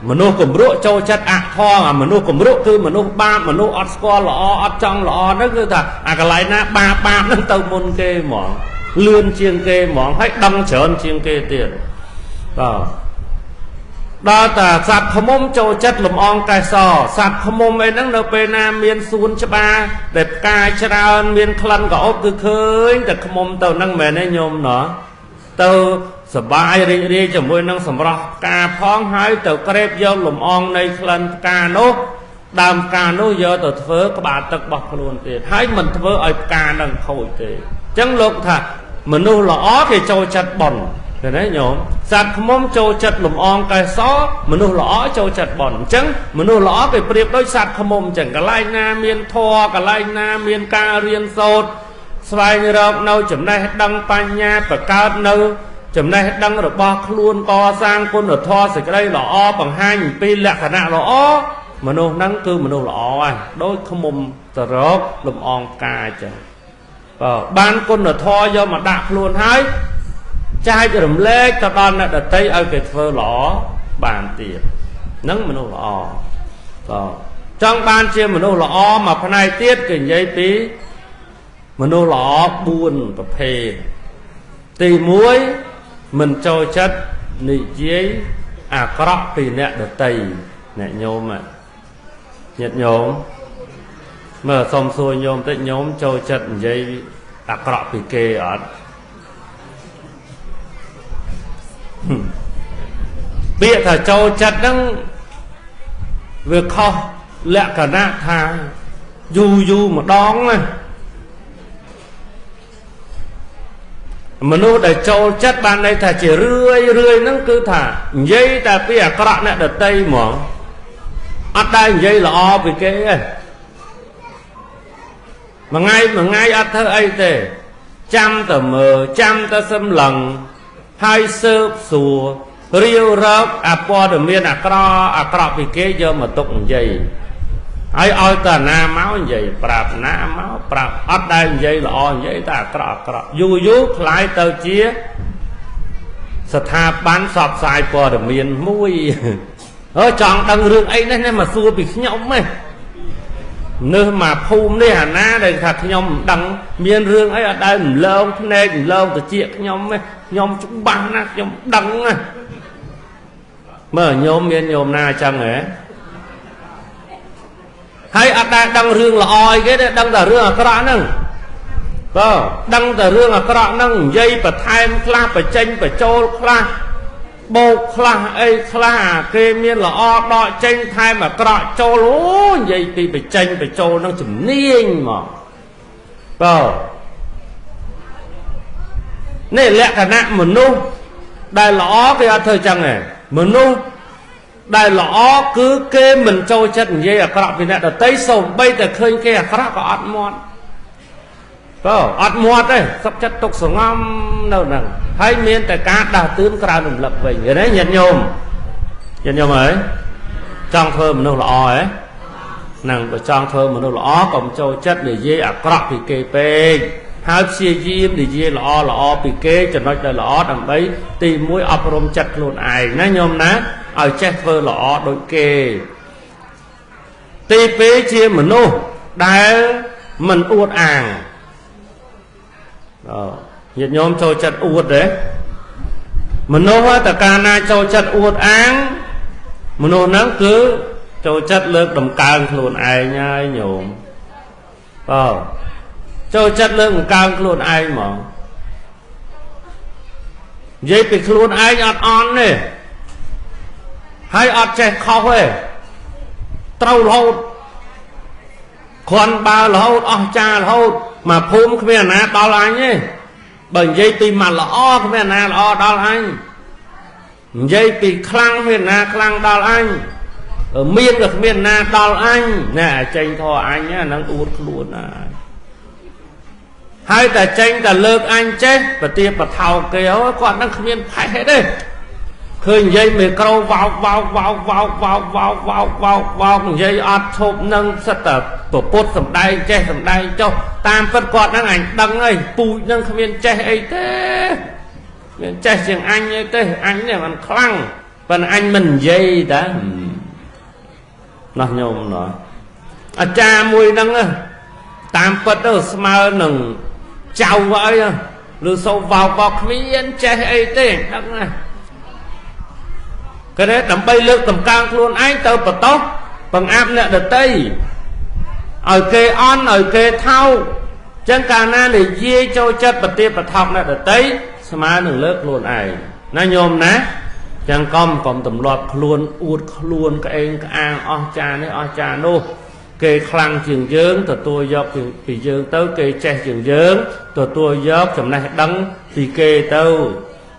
Speaker 1: mà nô cùng rượu châu chất ạ tho mà nô cùng rượu cứ mà nô ba mà nô ọt score lọ ọt trong lọ nó cứ thật à cái lại na ba nó tàu môn kê mỏng lươn chiên kê mỏng hết đâm trơn chiên kê tiền đó là sạt không ôm châu chất lùm ong cài sò sạt không ôm ấy nó pe nam miên xuân cho ba đẹp cài cho ra miên khăn gõ cứ khơi để không ôm tàu năng mẹ này nhôm nó tàu សបាយរីករាយជាមួយនឹងសម្រស់ផ្កាផងហើយទៅក្រេបយកលំអងនៃក្លិនផ្កានោះដើមផ្កានោះយកទៅធ្វើក្បាលទឹករបស់ខ្លួនទៀតហើយមិនធ្វើឲ្យផ្កានឹងខូចទេអញ្ចឹងលោកថាមនុស្សល្អគេចូលចិត្តបន់ឃើញទេញោមសត្វឃ្មុំចូលចិត្តលំអងកេសរមនុស្សល្អចូលចិត្តបន់អញ្ចឹងមនុស្សល្អគេប្រៀបដូចសត្វឃ្មុំអញ្ចឹងកន្លែងណាមានធម៌កន្លែងណាមានការរៀនសូត្រស្វែងរកនៅចំណេះដឹងបញ្ញាបង្កើតនៅចំណេះដឹងរបស់ខ្លួនកសាងគុណធម៌សេចក្តីល្អបង្ហាញអំពីលក្ខណៈល្អមនុស្សហ្នឹងគឺមនុស្សល្អហើយដូចឃ្មុំទៅរកលំអងផ្កាអញ្ចឹងបានគុណធម៌យកមកដាក់ខ្លួនហើយចែករំលែកទៅដល់អ្នកដទៃឲ្យគេធ្វើល្អបានទៀតហ្នឹងមនុស្សល្អចង់បានជាមនុស្សល្អមួយផ្នែកទៀតគេនិយាយពីមនុស្សល្អ4ប្រភេទទី1មិនចូលចិត្តនិយាយអាក្រក់ពីអ្នកដទៃអ្នកញោមញាតិញោមមើលសុំសួរញោមតិចញោមចូលចិត្តនិយាយអាក្រក់ពីគេអត់ពាក្យថាចូលចិត្តហ្នឹងវាខុសលក្ខណៈថាយូរម្ដងណាមនុស្សដែលចូលចិត្តបានន័យថាជារឿយហ្នឹងគឺថានិយាយតែពីអាក្រក់អ្នកដទៃហ្មងអត់ដែលនិយាយល្អពីគេទេមួយថ្ងៃអត់ធ្វើអីទេចាំតែមើលចាំតែសម្លឹងហើយស៊ើបសួររាវរកអាព័ត៌មានអាក្រក់ពីគេយកមកទុកនិយាយហើយឲ្យតាណាមកនិយាយប្រាប់ណាមកប្រាប់អត់ដែលនិយាយល្អនិយាយតែអាក្រក់យូរคล้ายទៅជាស្ថាប័នផ្សព្វផ្សាយព័ត៌មានមួយចង់ដឹងរឿងអីនេះមកសួរពីខ្ញុំទេនៅមកភូមិនេះអាណាដែលថាខ្ញុំមិនដឹងមានរឿងអីអត់ដែលរំលងភ្នែករំលងតិចខ្ញុំទេខ្ញុំច្បាស់ណាស់ខ្ញុំដឹងណាមើលញោមមានញោមណាអញ្ចឹងហ៎ហើយអត់ដែលដឹងរឿងល្អអីគេទេដឹងតែរឿងអាក្រក់ហ្នឹងដឹងតែរឿងអាក្រក់ហ្នឹងនិយាយបន្ថែមខ្លះបញ្ចេញបញ្ចូលខ្លះបោកខ្លះអីខ្លះគេមានល្អដកចេញថែមអាក្រក់ចូលអូនិយាយពីបញ្ចេញបញ្ចូលហ្នឹងជំនាញហ្មងនេះលក្ខណៈមនុស្សដែលល្អគេអត់ធ្វើចឹងទេមនុស្សដែលល្អគឺគេមិនចូលចិត្តនិយាយអាក្រក់ពីអ្នកដទៃសូម្បីតែឃើញគេអាក្រក់ក៏អត់មាត់អត់មាត់ទេសុខចិត្តទុកសងំនៅហ្នឹងហើយមានតែការដាស់តឿនក្រៅរំលឹកវិញឃើញទេញាតិញោមហើយចង់ធ្វើមនុស្សល្អហ៎ហ្នឹងបើចង់ធ្វើមនុស្សល្អកុំចូលចិត្តនិយាយអាក្រក់ពីគេពេកហើយព្យាយាមនិយាយល្អពីគេចំណុចដែលល្អដើម្បីទី1អប់រំចិត្តខ្លួនឯងណាញោមណាឲ្យចេះធ្វើល្អដូចគេទី2ជាមនុស្សដែលមិនអួតអាងញាតិញោមចូលចិត្តអួតទេមនុស្សតែកាលណាចូលចិត្តអួតអាងមនុស្សហ្នឹងគឺចូលចិត្តលើកតម្កើងខ្លួនឯងហើយញោមចូលចិត្តលើកតម្កើងខ្លួនឯងហ្មងនិយាយពីខ្លួនឯងអត់អន់ទេហើយអត់ចេះខុសទេត្រូវរហូតគ្រាន់បើរហូតអស់ចារហូតមកភូមិគ្មានអាណាដល់អញទេបើនិយាយពីមកល្អគ្មានអាណាល្អដល់អញនិយាយពីខ្លាំងគ្មានអាណាខ្លាំងដល់អញមានក៏គ្មានអាណាដល់អញណែចេញធေါ်អញហ្នឹងអួតខ្លួនហើយតែចេញតែលើកអញចេះប្រទាបបថោកគេគាត់នឹងគ្មានផេះទេឃើញនិយាយមីក្រូវោកនិយាយអត់ឈប់នឹងសិតតែប្រពុតសំដែងចេះសំដែងចុះតាមពិតគាត់ហ្នឹងអញដឹងហើយពូជហ្នឹងគ្មានចេះអីទេមានចេះជាងអញអីទេអញនេះมันខ្លាំងប៉ុន្តែអញមិននិយាយតាណោះញោមណោះអាចារ្យមួយហ្នឹងតាមពិតទៅស្មើនឹងចៅអីឬសូវវោកគ្មានចេះអីទេដឹងណាគេដើម្បីលើកតម្កើងខ្លួនឯងទៅបន្តបង្អាប់អ្នកដទៃឲ្យគេអន់ឲ្យគេថោកចឹងកាលណានិយាយចូលចិត្តប្រទាបបថោកអ្នកដទៃស្មើនឹងលើកខ្លួនឯង ណាញោមណាចឹងកុំទម្លាប់ខ្លួនអួតខ្លួនក្អេងក្អាងអស់ចានេះអស់ចានោះគេខ្លាំងជាងយើងទទួលយកពីយើងទៅគេចេះជាងយើងទទួលយកចំណេះដឹងពីគេទៅ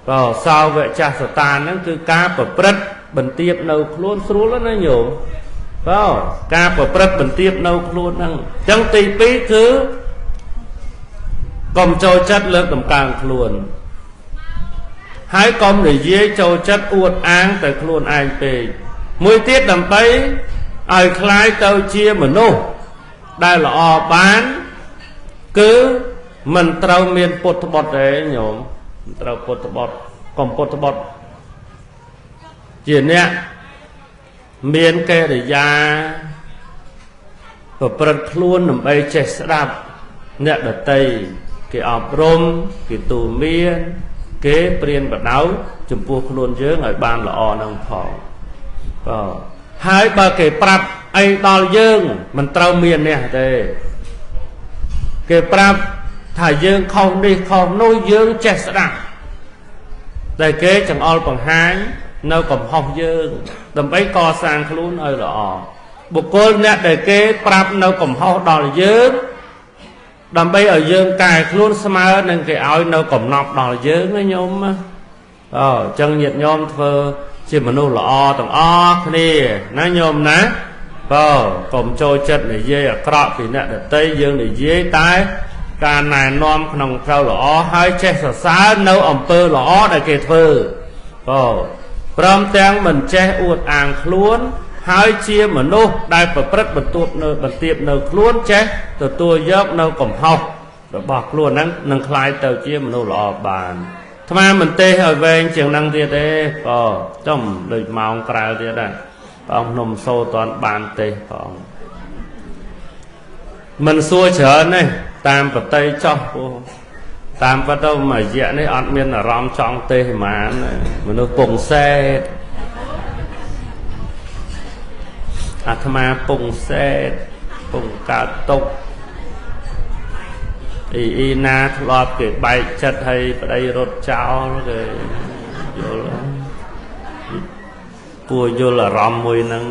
Speaker 1: ក៏សោវចាសតាហ្នឹងគឺការប្រព្រឹត្តបន្ទាបនៅខ្លួនស្រួលណាញោមការប្រព្រឹត្តបន្ទាបនៅខ្លួនហ្នឹងអញ្ចឹងទី2គឺកុំចូលចិត្តលើកតម្កើងខ្លួនហើយកុំនិយាយចូលចិត្តអួតអាងតែខ្លួនឯងពេកមួយទៀតដើម្បីឲ្យคล้ายទៅជាមនុស្សដែលល្អបានគឺមិនត្រូវមានពុទ្ធបុត្រទេញោមមិនត្រូវពុទ្ធបុត្រកុំពុទ្ធបុត្រជាអ្នកមានកិរិយាប្រព្រឹត្តខ្លួនដើម្បីចេះស្ដាប់អ្នកដទៃគេអប់រំគេទូន្មានគេព្រានបដៅចំពោះខ្លួនយើងឲ្យបានល្អនឹងផងហើយបើគេប្រាប់អីដល់យើងមិនត្រូវមាននេះទេគេប្រាប់ថាយើងខុសនេះខុសនោះយើងចេះស្ដាប់តែគេចង្អុលបង្ហាញនៅកំហុសយើងដើម្បីកសាងខ្លួនឲ្យល្អបុគ្គលអ្នកដែលគេប្រាប់នៅកំហុសដល់យើងដើម្បីឲ្យយើងកែខ្លួនស្មើនឹងគេឲ្យនៅកំណប់ដល់យើងណាញោមអញ្ចឹងញាតិញោមធ្វើជាមនុស្សល្អទាំងអស់គ្នាណាញោមណាកុំចូលចិត្តនិយាយអាក្រក់ពីអ្នកដទៃយើងនិយាយតែការណែនាំក្នុងផ្លូវល្អហើយចេះសរសើរនៅអំពើល្អដែលគេធ្វើព្រមទាំងមិនចេះអួតអាងខ្លួនហើយជាមនុស្សដែលប្រព្រឹត្តបន្ទាបនៅខ្លួនចេះទទួលយកនៅកំហុសរបស់ខ្លួនហ្នឹងនឹងคล้ายទៅជាមនុស្សល្អបានអាត្មាមិនទេឲ្យវែងជាងហ្នឹងទៀតទេចំដូចម៉ោងក្រៅទៀតដែរព្រះអង្គខ្ញុំសូត្រតបានទេព្រះអង្គមិនសួរច្រើនទេតាមបតីចោះតាមពិតទៅមួយរយៈនេះអត់មានអារម្មណ៍ចង់ទេហ្មងមនុស្សពងសេតអាត្មាពងសេតពងកើតទុកអ៊ីណាធ្លាប់គេបែកចិត្តឲ្យប្តីរត់ចោលគេយល់ពួកយល់អារម្មណ៍មួយហ្នឹង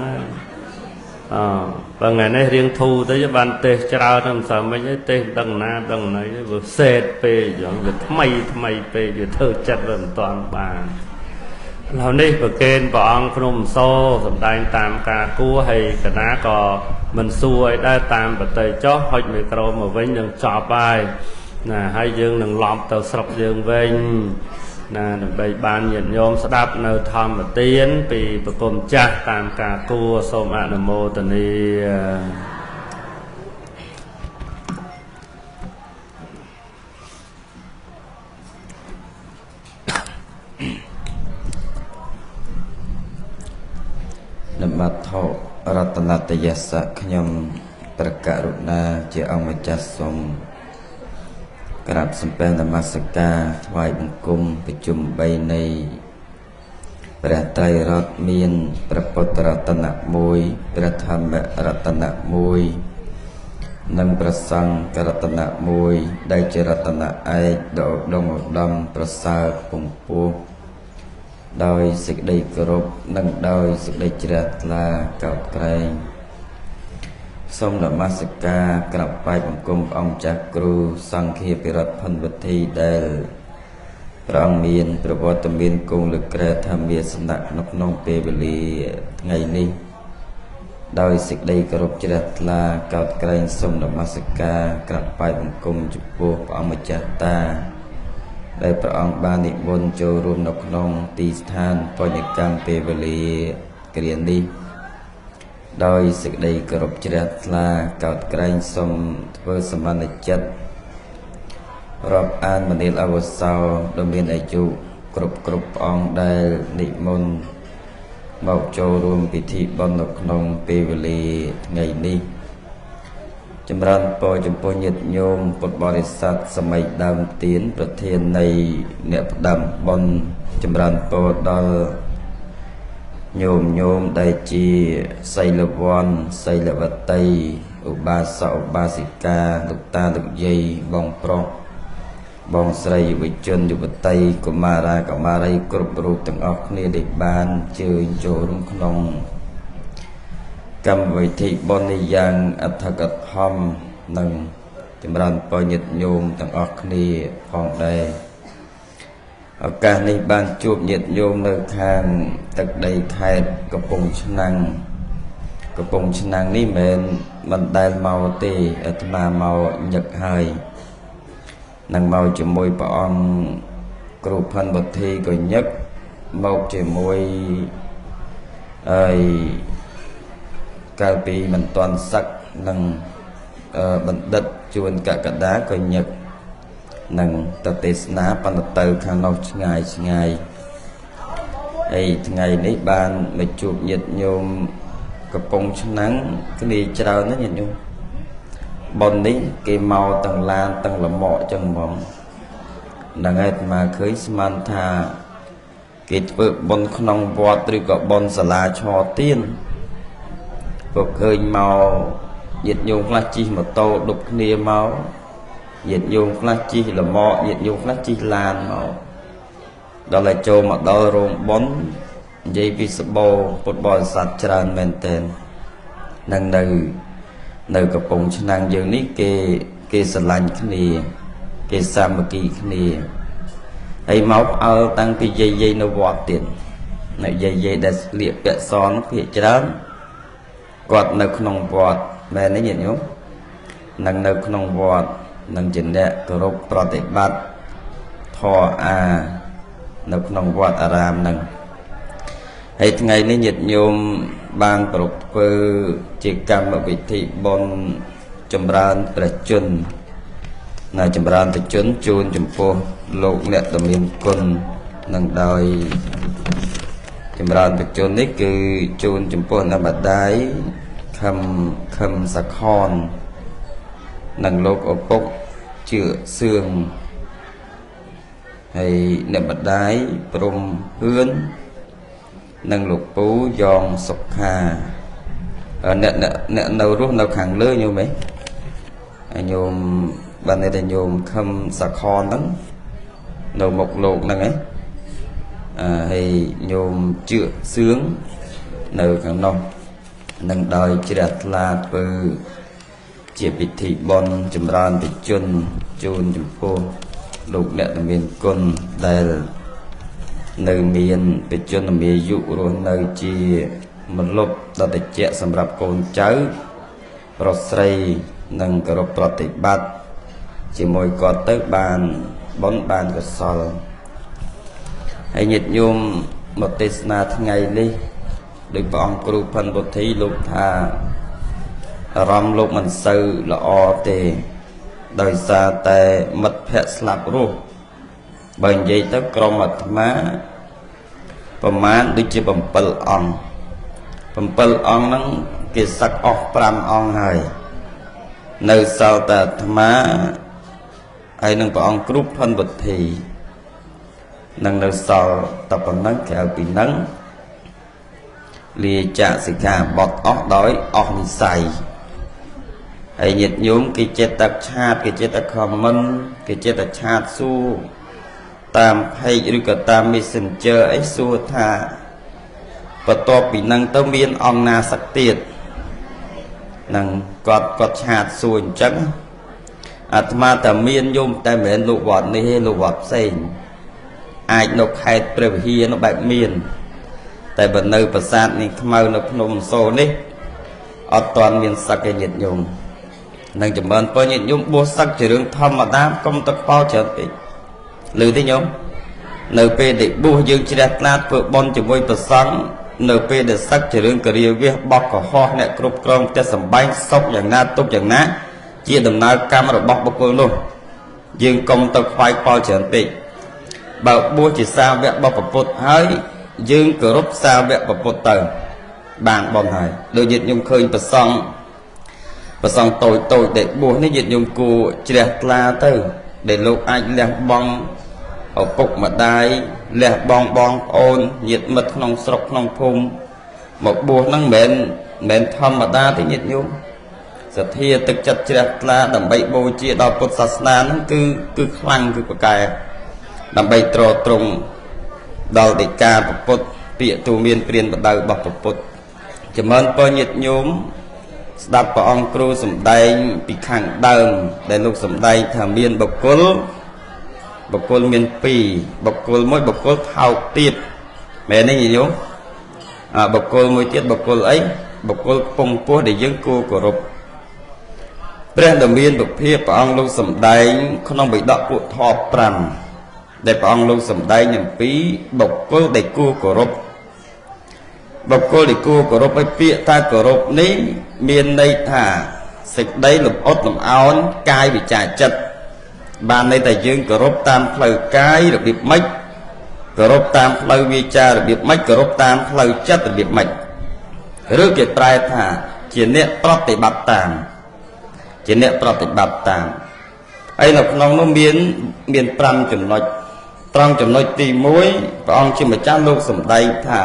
Speaker 1: បើថ្ងៃនេះរៀងធូរទៅបានទេសច្រើនទៅមិនស្អាតមិនទេទេសដឹងណាដឹងណីវាសេតពេកយ៉ាងវាថ្មីពេកវាធ្វើចិត្តវាមិនតាន់បានឥឡូវនេះប្រកេនព្រះអង្គក្នុងសោសម្ដែងតាមការគួរហើយកណាក៏មិនសួរឲ្យដែរតាមបតីចុះហុចមីក្រូមកវិញនឹងចប់ហើយណាហើយយើងនឹងឡប់ទៅស្រុកយើងវិញណាដើម្បីបានញាតិញោមស្ដាប់នៅធម្មទានពីប្រគំចាស់តាមការគួរសូមអនុមោទនា
Speaker 2: នមត្ថោរតនតយស្សៈខ្ញុំប្រករុណាជាអង្គម្ចាស់សូមក្រាបសំពះនមស្ការថ្វាយបង្គំប្រជុំ3នៃព្រះត្រៃរតន៍មានព្រះពុទ្ធរតនៈ1ព្រះធម្មរតនៈ1និងព្រះសង្ឃរតនៈ1ដែលជារតនៈឯកដ៏ឧត្តមឧត្តមប្រសើរពងពោះដោយសេចក្តីគោរពនិងដោយសេចក្តីជ្រះថ្លាកោតក្រែងសូមនមស្ការក្រាបថ្វាយបង្គំព្រះអង្គចាស់គ្រូសង្ឃាភិរដ្ឋផុនវុធីដែលព្រះអង្គមានប្រវត្តិមានគង់លើក្រែធម្មវាសនៈនៅក្នុងពេលវេលាថ្ងៃនេះដោយសេចក្តីគោរពជ្រះថ្លាកោតក្រែងសូមនមស្ការក្រាបថ្វាយបង្គំចំពោះព្រះអង្គម្ចាស់តាដែលព្រះអង្គបាននិមន្តចូលរួមនៅក្នុងទីស្ថានបញ្ញកម្មពេលវេលាគ្រានេះដោយសេចក្តីគោរពជ្រះថ្លាកោតក្រែងសូមធ្វើសមានចិត្តរាប់អានមនាលអវសោដ៏មានអាយុគ្រប់ព្រះអង្គដែលនិមន្តមកចូលរួមពិធីបុណ្យនៅក្នុងពេលវេលាថ្ងៃនេះចម្រើនពរចំពោះញាតិញោមពុទ្ធបរិស័ទសម័យដើមទៀនប្រធាននៃអ្នកផ្ដាំបុណ្យចម្រើនពរដល់ញោមដែលជាសីលវ័នសីលវតីឧបាសកឧបាសិកាលោកតាលោកយាយបងប្រុស បងស្រីយុវជនយុវតីកុមារាកុមារីគ្រប់រូបទាំងអស់គ្នាដែលបានជើញចូលរួមក្នុងកម្មវិធីបុណ្យនេះយ៉ាងអធិកធមនិងចម្រើនពរញាតិញោមទាំងអស់គ្នាផងដែរឱកាសនេះបានជួបញាតិញោមនៅខាងទឹកដីខេត្តកំពង់ឆ្នាំងនេះមិនដែលមកទេអាត្មាមកញឹកហើយនឹងមកជាមួយព្រះអង្គគ្រូផាន់វុធីក៏ញឹកមកជាមួយកាលពីមិនទាន់សឹកនឹងបណ្ឌិតជួនកកដាក៏ញឹកនឹងទៅទេសនាបណ្ឌទៅខាងនោះឆ្ងាយហើយថ្ងៃនេះបានមកជួបញាតិញោមកំពង់ឆ្នាំងគ្នាច្រើនណាស់ញាតិញោមបុណ្យនេះគេមកទាំងឡានទាំងលមកចឹងហ្មងហ្នឹងហើយអាត្មាឃើញស្មានថាគេធ្វើបុណ្យក្នុងវត្តឬក៏បុណ្យសាលាឆទៀនពួកឃើញមកញាតិញោមខ្លះជិះម៉ូតូដប់គ្នាមកញាតិញោមខ្លះជិះលមកញាតិញោមខ្លះជិះឡានមកដល់ឲ្យចូលមកដល់រោងបុណ្យនិយាយពីសបោពុទ្ធបរិស័ទច្រើនមែនទែននឹងនៅកំពង់ឆ្នាំងយើងនេះគេស្រឡាញ់គ្នាគេសាមគ្គីគ្នាហើយមកអើតាំងពីយាយនៅវត្តទៀតនៅយាយដែលស្លៀកពាក់សនភាគច្រើនគាត់នៅក្នុងវត្តមែនទេញាតិញោមនឹងនៅក្នុងវត្តនឹងជាអ្នកគោរពប្រតិបត្តិធម៌អានៅក្នុងវត្តអារាមនឹងហើយថ្ងៃនេះញាតិញោមបានប្រពធ្វើជាកម្មវិធីបុណ្យចម្រើនព្រះជន្មចម្រើនព្រះជន្មជូនចំពោះលោកអ្នកដែលមានគុណនឹងដោយចម្រើនព្រះជន្មនេះគឺជូនចំពោះអ្នកម្ដាយខឹមសខននិងលោកឪពុកជឿសឿងហើយអ្នកម្ដាយព្រំហឿននិងលោកពូយ៉ងសុខាអ្នកនៅរស់នៅខាងលើញោមញោមបានតែញោមខឹមសខនហ្នឹងនៅមុខលោកហ្នឹងហើយញោមជឿសឿងនៅខាងនោះនឹងដោយជ្រះថ្លាធ្វើជាពិធីបុណ្យចម្រើនព្រះជន្មជូនចំពោះលោកអ្នកដែលមានគុណដែលនៅមានបច្ចុប្បន្នមានអាយុរស់នៅជាមលុបដតជៈសម្រាប់កូនចៅប្រុសស្រីនិងគោរពប្រតិបត្តិជាមួយគាត់ទៅបានបុណ្យបានកុសលហើយញាតិញោមមកទេសនាថ្ងៃនេះដោយព្រះអង្គគ្រូផាន់វុធីលោកថាអារម្មណ៍លោកមិនសូវល្អទេដោយសារតែមិត្តភ័ក្តិស្លាប់រស់បើនិយាយទៅក្រុមអាត្មាប្រមាណដូចជា7អង្គហ្នឹងគេសឹកអស់5អង្គហើយនៅសល់តែអាត្មាហើយនឹងព្រះអង្គគ្រូផាន់វុធីនឹងនៅសល់តែប៉ុណ្ណឹងក្រៅពីហ្នឹងលាចាកសិក្ខាបទអស់ដោយអស់និស័យហើយញាតិញោមគេចិត្តតែឆាតគេចិត្តតែខមមិនគេចិត្តតែឆាតសួរតាមផេកឬក៏តាម Messenger អីសួរថាបន្ទាប់ពីហ្នឹងទៅមានអង្គណាសឹកទៀតនឹងគាត់ឆាតសួរអញ្ចឹងអាត្មាតែមានញោមតែមិនមែនលោកវត្តនេះទេលោកវត្តផ្សេងអាចនៅខេត្តព្រះវិហារនោះបែបមានតែបើនៅប្រាសាទនេះខ្មៅនៅភ្នំសូរនេះអត់ទាន់មានសឹកឯញាតិញោមនឹងចម្រើនពរញាតិញោមបួសសឹកជារឿងធម្មតាកុំទៅខ្វល់ច្រើនពេកឮទេញោមនៅពេលដែលបួសយើងជ្រះថ្លាធ្វើបុណ្យជាមួយព្រះសង្ឃនៅពេលដែលសឹកជារឿងករាវាសបោះកុហកអ្នកគ្រប់គ្រងផ្ទះសម្បែងសុខយ៉ាងណាទុកយ៉ាងណាជាដំណើរកម្មរបស់បុគ្គលនោះយើងកុំទៅខ្វាយខ្វល់ច្រើនពេកបើបួសជាសាវករបស់ព្រះពុទ្ធហើយយើងគោរពសាវកព្រះពុទ្ធទៅបានបន់ហើយដូចញាតិញោមឃើញប្រសង់តូចដែលបួសនេះញាតិញោមគួរជ្រះថ្លាទៅដែលលោកអាចលះបង់ឪពុកម្ដាយលះបង់បងប្អូនញាតិមិត្តក្នុងស្រុកក្នុងភូមិមកបួសហ្នឹងមិនមែនធម្មតាទេញាតិញោម សទ្ធាទឹកចិត្តជ្រះថ្លាដើម្បីបូជាដល់ពុទ្ធសាសនាហ្នឹងគឺខ្លាំងគឺប្រកែដើម្បីត្រត្រង់ដល់ដីកាពុទ្ធពាក្យទូមានព្រានបដៅរបស់ពុទ្ធចម្រើនពរញាតិញោមស្ដាប់ព្រះអង្គគ្រូសម្ដែងពីខាងដើមដែលលោកសម្ដែងថាមានបុគ្គលមាន2បុគ្គលមួយបុគ្គលថោកទៀតមែនទេញាតិញោមបុគ្គលមួយទៀតបុគ្គលអីបុគ្គលពងពោះដែលយើងគួរគោរពព្រះដ៏មានពុភេកព្រះអង្គលោកសម្ដែងក្នុងបិដកពួកធម៌5ដែលព្រះអង្គលោកសម្ដែងអំពីបុគ្គលដែលគួរគោរពបុគ្គលដែលគួរគោរពឲ្យពាក្យថាគោរពនេះមានន័យថាសេចក្តីលំអត់លំអោនកាយវិចារចិត្តបានន័យថាយើងគោរពតាមផ្លូវកាយរបៀបម៉េចគោរពតាមផ្លូវវាចារបៀបម៉េចគោរពតាមផ្លូវចិត្តរបៀបម៉េចឬគេប្រែថាជាអ្នកប្រតិបត្តិតាមហើយនៅក្នុងនោះមាន5ចំណុចត្រង់ចំណុចទី1ព្រះអង្គជាម្ចាស់លោកសម្ដែងថា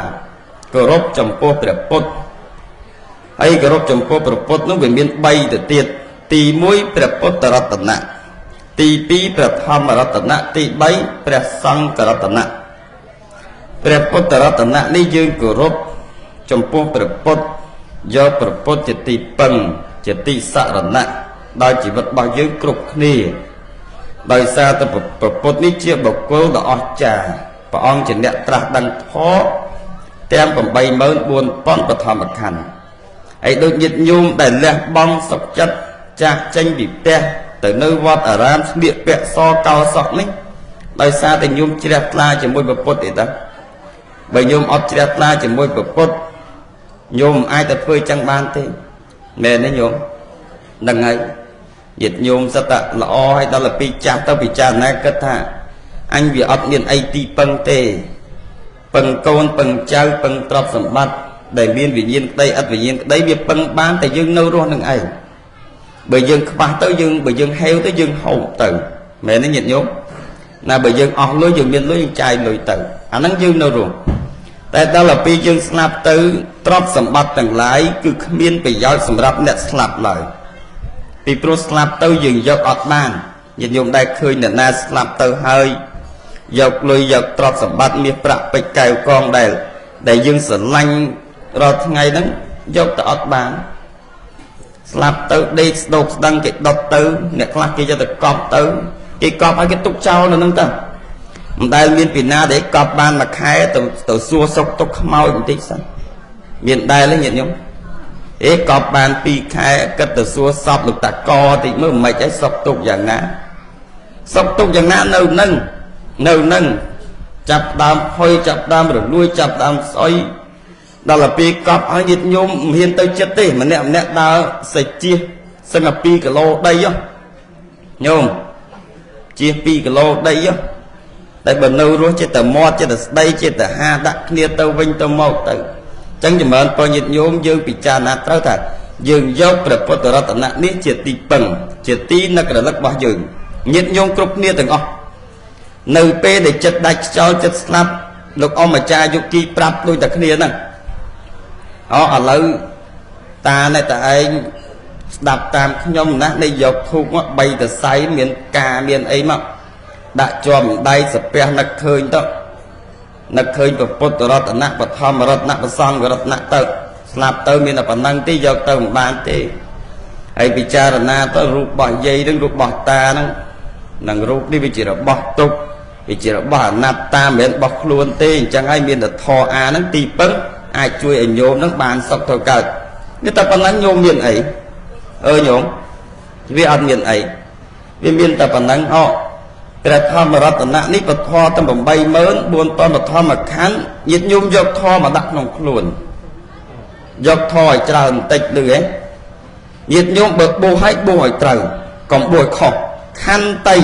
Speaker 2: គោរពចំពោះព្រះពុទ្ធហើយគោរពចំពោះព្រះពុទ្ធនោះវាមាន3ទៅទៀតទី1ព្រះពុទ្ធរតនៈទី2ព្រះធម្មរតនៈទី3ព្រះសង្ឃរតនៈព្រះពុទ្ធរតនៈនេះយើងគោរពចំពោះព្រះពុទ្ធយកព្រះពុទ្ធជាទីពឹងជាទីសរណៈដោយជីវិតរបស់យើងគ្រប់គ្នាដោយសារតែព្រះពុទ្ធនេះជាបុគ្គលដ៏អស្ចារ្យព្រះអង្គជាអ្នកត្រាស់ដឹងធម៌ទាំង 84,000 បឋមខណ្ឌហើយដូចញាតិញោមដែលលះបង់សុខចិត្តចាស់ចេញពីផ្ទះទៅនៅវត្តអារាមស្លៀកពាក់សកោសក់នេះដោយសារតែញោមជ្រះថ្លាជាមួយព្រះពុទ្ធទេតាបើញោមអត់ជ្រះថ្លាជាមួយព្រះពុទ្ធញោមអាចទៅធ្វើចឹងបានទេមែនទេញោមហ្នឹងហើយញាតិញោមសិតតែល្អហើយដល់ទៅចាស់ទៅពិចារណាគិតថាអញវាអត់មានអីទីពឹងទេពឹងកូនពឹងចៅពឹងទ្រព្យសម្បត្តិដែលមានវិញ្ញាណក្តីអត់វិញ្ញាណក្តីវាពឹងបានតែយើងនៅរស់នឹងឯងបើយើងខ្វះទៅបើយើងហេវទៅយើងហូបទៅមែនទេញាតិញោមណាបើយើងអស់លុយយើងមានលុយយើងចាយលុយទៅអាហ្នឹងយើងនៅរស់តែដល់ទៅយើងស្លាប់ទៅទ្រព្យសម្បត្តិទាំងឡាយគឺគ្មានប្រយោជន៍សម្រាប់អ្នកស្លាប់ឡើយពីព្រោះស្លាប់ទៅយើងយកអត់បានញាតិញោមដែលឃើញអ្នកណាស្លាប់ទៅហើយយកលុយយកទ្រព្យសម្បត្តិមាសប្រាក់ពេជ្រកែវកងដែលយើងស្រឡាញ់រាល់ថ្ងៃហ្នឹងយកទៅអត់បានស្លាប់ទៅដេកស្ដោកស្ដឹងគេដុតទៅអ្នកខ្លះគេយកទៅកប់ទៅគេកប់ឲ្យគេទុកចោលនៅហ្នឹងទៅមិនដែលមានពីណាដែលកប់បានមួយខែទៅសួរសុខទុក្ខខ្មោចបន្តិចសិនមានដែលទេញាតិញោមកប់បាន2ខែគិតទៅសួរសពលោកតាកតិចមើលមិនខ្មិចឲ្យសុខទុក្ខយ៉ាងណាសុខទុក្ខយ៉ាងណានៅនឹងចាប់ដើមផុយចាប់ដើមរលួយចាប់ដើមស្អុយដល់ទៅពេលកប់ឲ្យញាតិញោមមិនហ៊ានទៅចិត្តទេម្នាក់ដើរសេចជិះសឹងតែ2គីឡូដីញោមជិះ2គីឡូដីតែបើនៅរស់ចិត្តតែមាត់ចិត្តតែស្ដីចិត្តតែហាដាក់គ្នាទៅវិញទៅមកទៅអញ្ចឹងចម្រើនពរញាតិញោមយើងពិចារណាត្រូវថាយើងយកព្រះពុទ្ធរតនៈនេះជាទីពឹងជាទីនឹករលឹករបស់យើងញាតិញោមគ្រប់គ្នាទាំងអស់នៅពេលដែលចិត្តដាច់ខ្យល់ចិត្តស្លាប់លោកអម្ចារ្យយុគីប្រាប់ដូចតែគ្នាហ្នឹងឥឡូវតានេះតែឯងស្ដាប់តាមខ្ញុំណានៃយកធូបមក3តសៃមានការមានអីមកដាក់ជាប់ដៃសាពះនឹកឃើញទៅនឹកឃើញពុទ្ធរតនៈបឋមរតនៈប្រសង្ឃរតនៈទៅស្លាប់ទៅមានតែប៉ុណ្ណឹងទេយកទៅមិនបានទេហើយពិចារណាទៅរូបរបស់យាយនឹងរូបរបស់តានឹងរូបនេះវាជារបស់ទុកវាជារបស់អនត្តាមិនមែនរបស់ខ្លួនទេអញ្ចឹងហើយមានតែធរអាហ្នឹងទីពឹងអាចជួយឲ្យញោមនឹងបានសុខទៅកើតនេះតែប៉ុណ្ណឹងញោមមានអីញោមវាអត់មានអីវាមានតែប៉ុណ្ណឹងព្រះធម្មរតនៈនេះពធទាំង 84,000 បឋមខណ្ឌញាតិញោមយកធម៌មកដាក់ក្នុងខ្លួនយកធម៌ឲ្យច្រើនបន្តិចលឺហ៎ញាតិញោមបើបួសឲ្យបួសឲ្យត្រូវកុំបួសឲ្យខុសខន្តី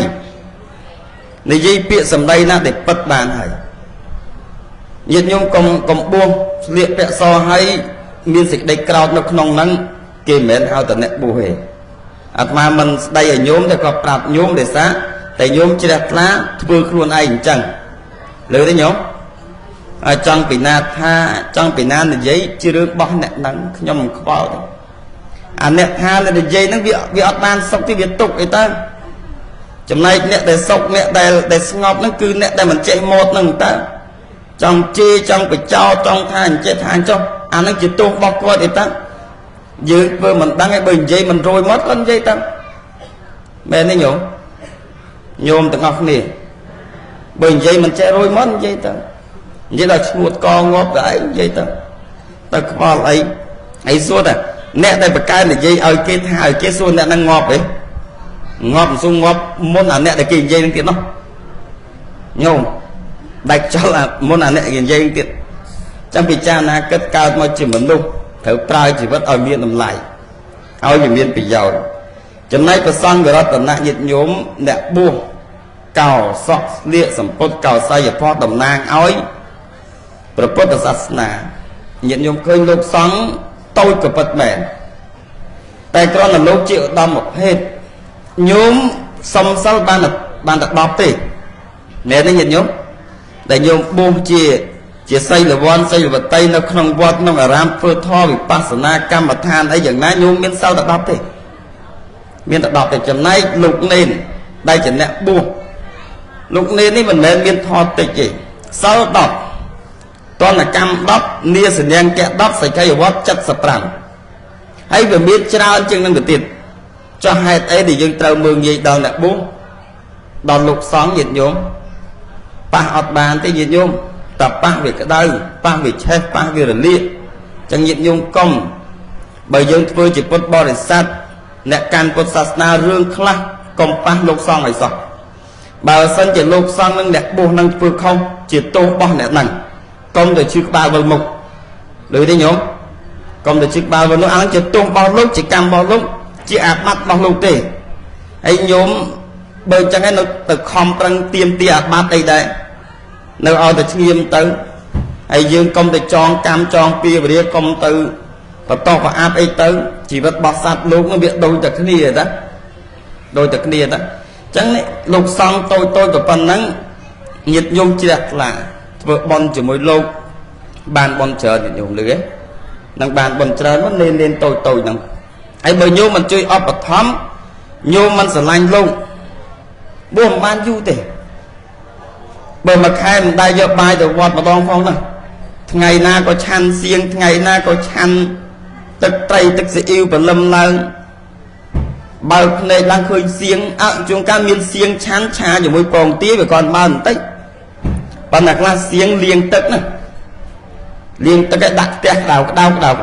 Speaker 2: និយាយពាក្យសម្ដីណាដែលពិតបានហើយញាតិញោមកុំបួសស្លៀកពាក់សឲ្យមានសេចក្តីក្រោធនៅក្នុងហ្នឹងគេមិនមែនហៅតអ្នកបួសទេអាត្មាមិនស្ដីឲ្យញោមតែក៏ប្រាប់ញោមទេសាតែញោមជ្រះថ្លាធ្វើខ្លួនឯងអញ្ចឹងលើទេញោមចង់ពីណាថាចង់ពីណានិយាយជារឿងរបស់អ្នកហ្នឹងខ្ញុំមិនខ្វល់ទេ anh nè tha là để dây nó bị ọt ban sốc thì việc tục ấy ta chấm này nè để sốc nè để ngọt nó cứ nè để mình chạy một nó người ta trong chi trong phải cho trong than chết than cho anh nó chỉ tu bọc qua thì ta dưới vừa mình đang cái bình dây mình rồi mất con dây ta bên đây nhôm từng ngọc nè bình dây mình chạy rồi mất dây ta vậy là một con ngọt gái dây ta ta có ấy suốt à nè đây bậc cái là dây ở cái suốt nè đang ngọt đấy ngọt xuống ngọt muốn là nè để kìm dây tiền nó nhôm đặt cho là muốn là nè kìm dây tiền trong bị cha na cất cao mà chỉ mình luôn thử trai chỉ vẫn ở miền làm lại ở miền bị giàu cho nên có xong rồi đó tận nạn nhiệt nhóm nè buông cào sọc liệt sầm pot cào say ở pho tầm nang ói rồi pot là sát nà nhiệt nhóm khơi lục sóng tôi cực bật mẹ tay con là lúc chịu đâm một hết nhóm xong sau ban đặt bọc thì mẹ nó nhiệt nhóm để nhóm buông chia xây là von xây là vật tây nó không vót nó là ram phơi tho bị pasana cam mặt than ấy dạng ná nhôm miền sau đặt đọc thì miền đặt đọc thì chấm nay lục nền đây chỉ nè buông lục nền ấy mình lên miền tho tịch gì sau đọc toàn là cam đọc nia sừng đen kẹt đọc xây cây vót chất sập răng hay về miền trao chừng năng được tiền cho hai ấy thì dương trâu mường gì đòn nè buông đòn lục xóm nhiệt nhôm pa ọt bàn tới nhiệt nhôm tập ba về cái đây ba về chết ba về là liệt chẳng nhiệt nhung công bởi dương tôi chỉ bớt bỏ để sát nè can bớt sát na rương khla công ba lục xong này sao bà sân chỉ lục xong năng đẹp buồn năng vừa không chỉ tô bỏ nè nằng công để chữ ba vào mục đối đấy nhóm công để chữ ba vào lúc ăn chỉ tô bao lúc chỉ cam bao lúc chỉ áp mắt bao lúc thì ấy nhóm bởi chẳng hay nó từ không tăng tiêm tia áp mắt đây đây nơi ở từ nghiêm tới hay dương công từ tròn cam tròn pia và đĩa công từ và to và áp ấy tới chỉ vật bọt sạt lúc nó bị đôi từ cái này đó đôi từ cái này đó chẳng này lục xong tôi của phần nắng nhiệt nhung chỉ đặt là vợ bon chỉ mỗi lô bàn bon chờ nhiệt nhung lưới năng bàn bon chờ nó lên tôi năng ấy bởi nhung mình chơi ọp bật thắm nhung mình sẽ lanh luôn buồn ban du thì bởi mà khai mình đại dọc bài từ vọt mà đong phong này ngày na có chăn xiêng ngày na có chăn tức tây tức sẽ yêu và lâm lan bao này đang khơi xiêng chúng ta miền xiêng chán trà rồi mới còn tía và còn bao một tích và nạc là xiêng liên tức này liên tức cái đặt tét đào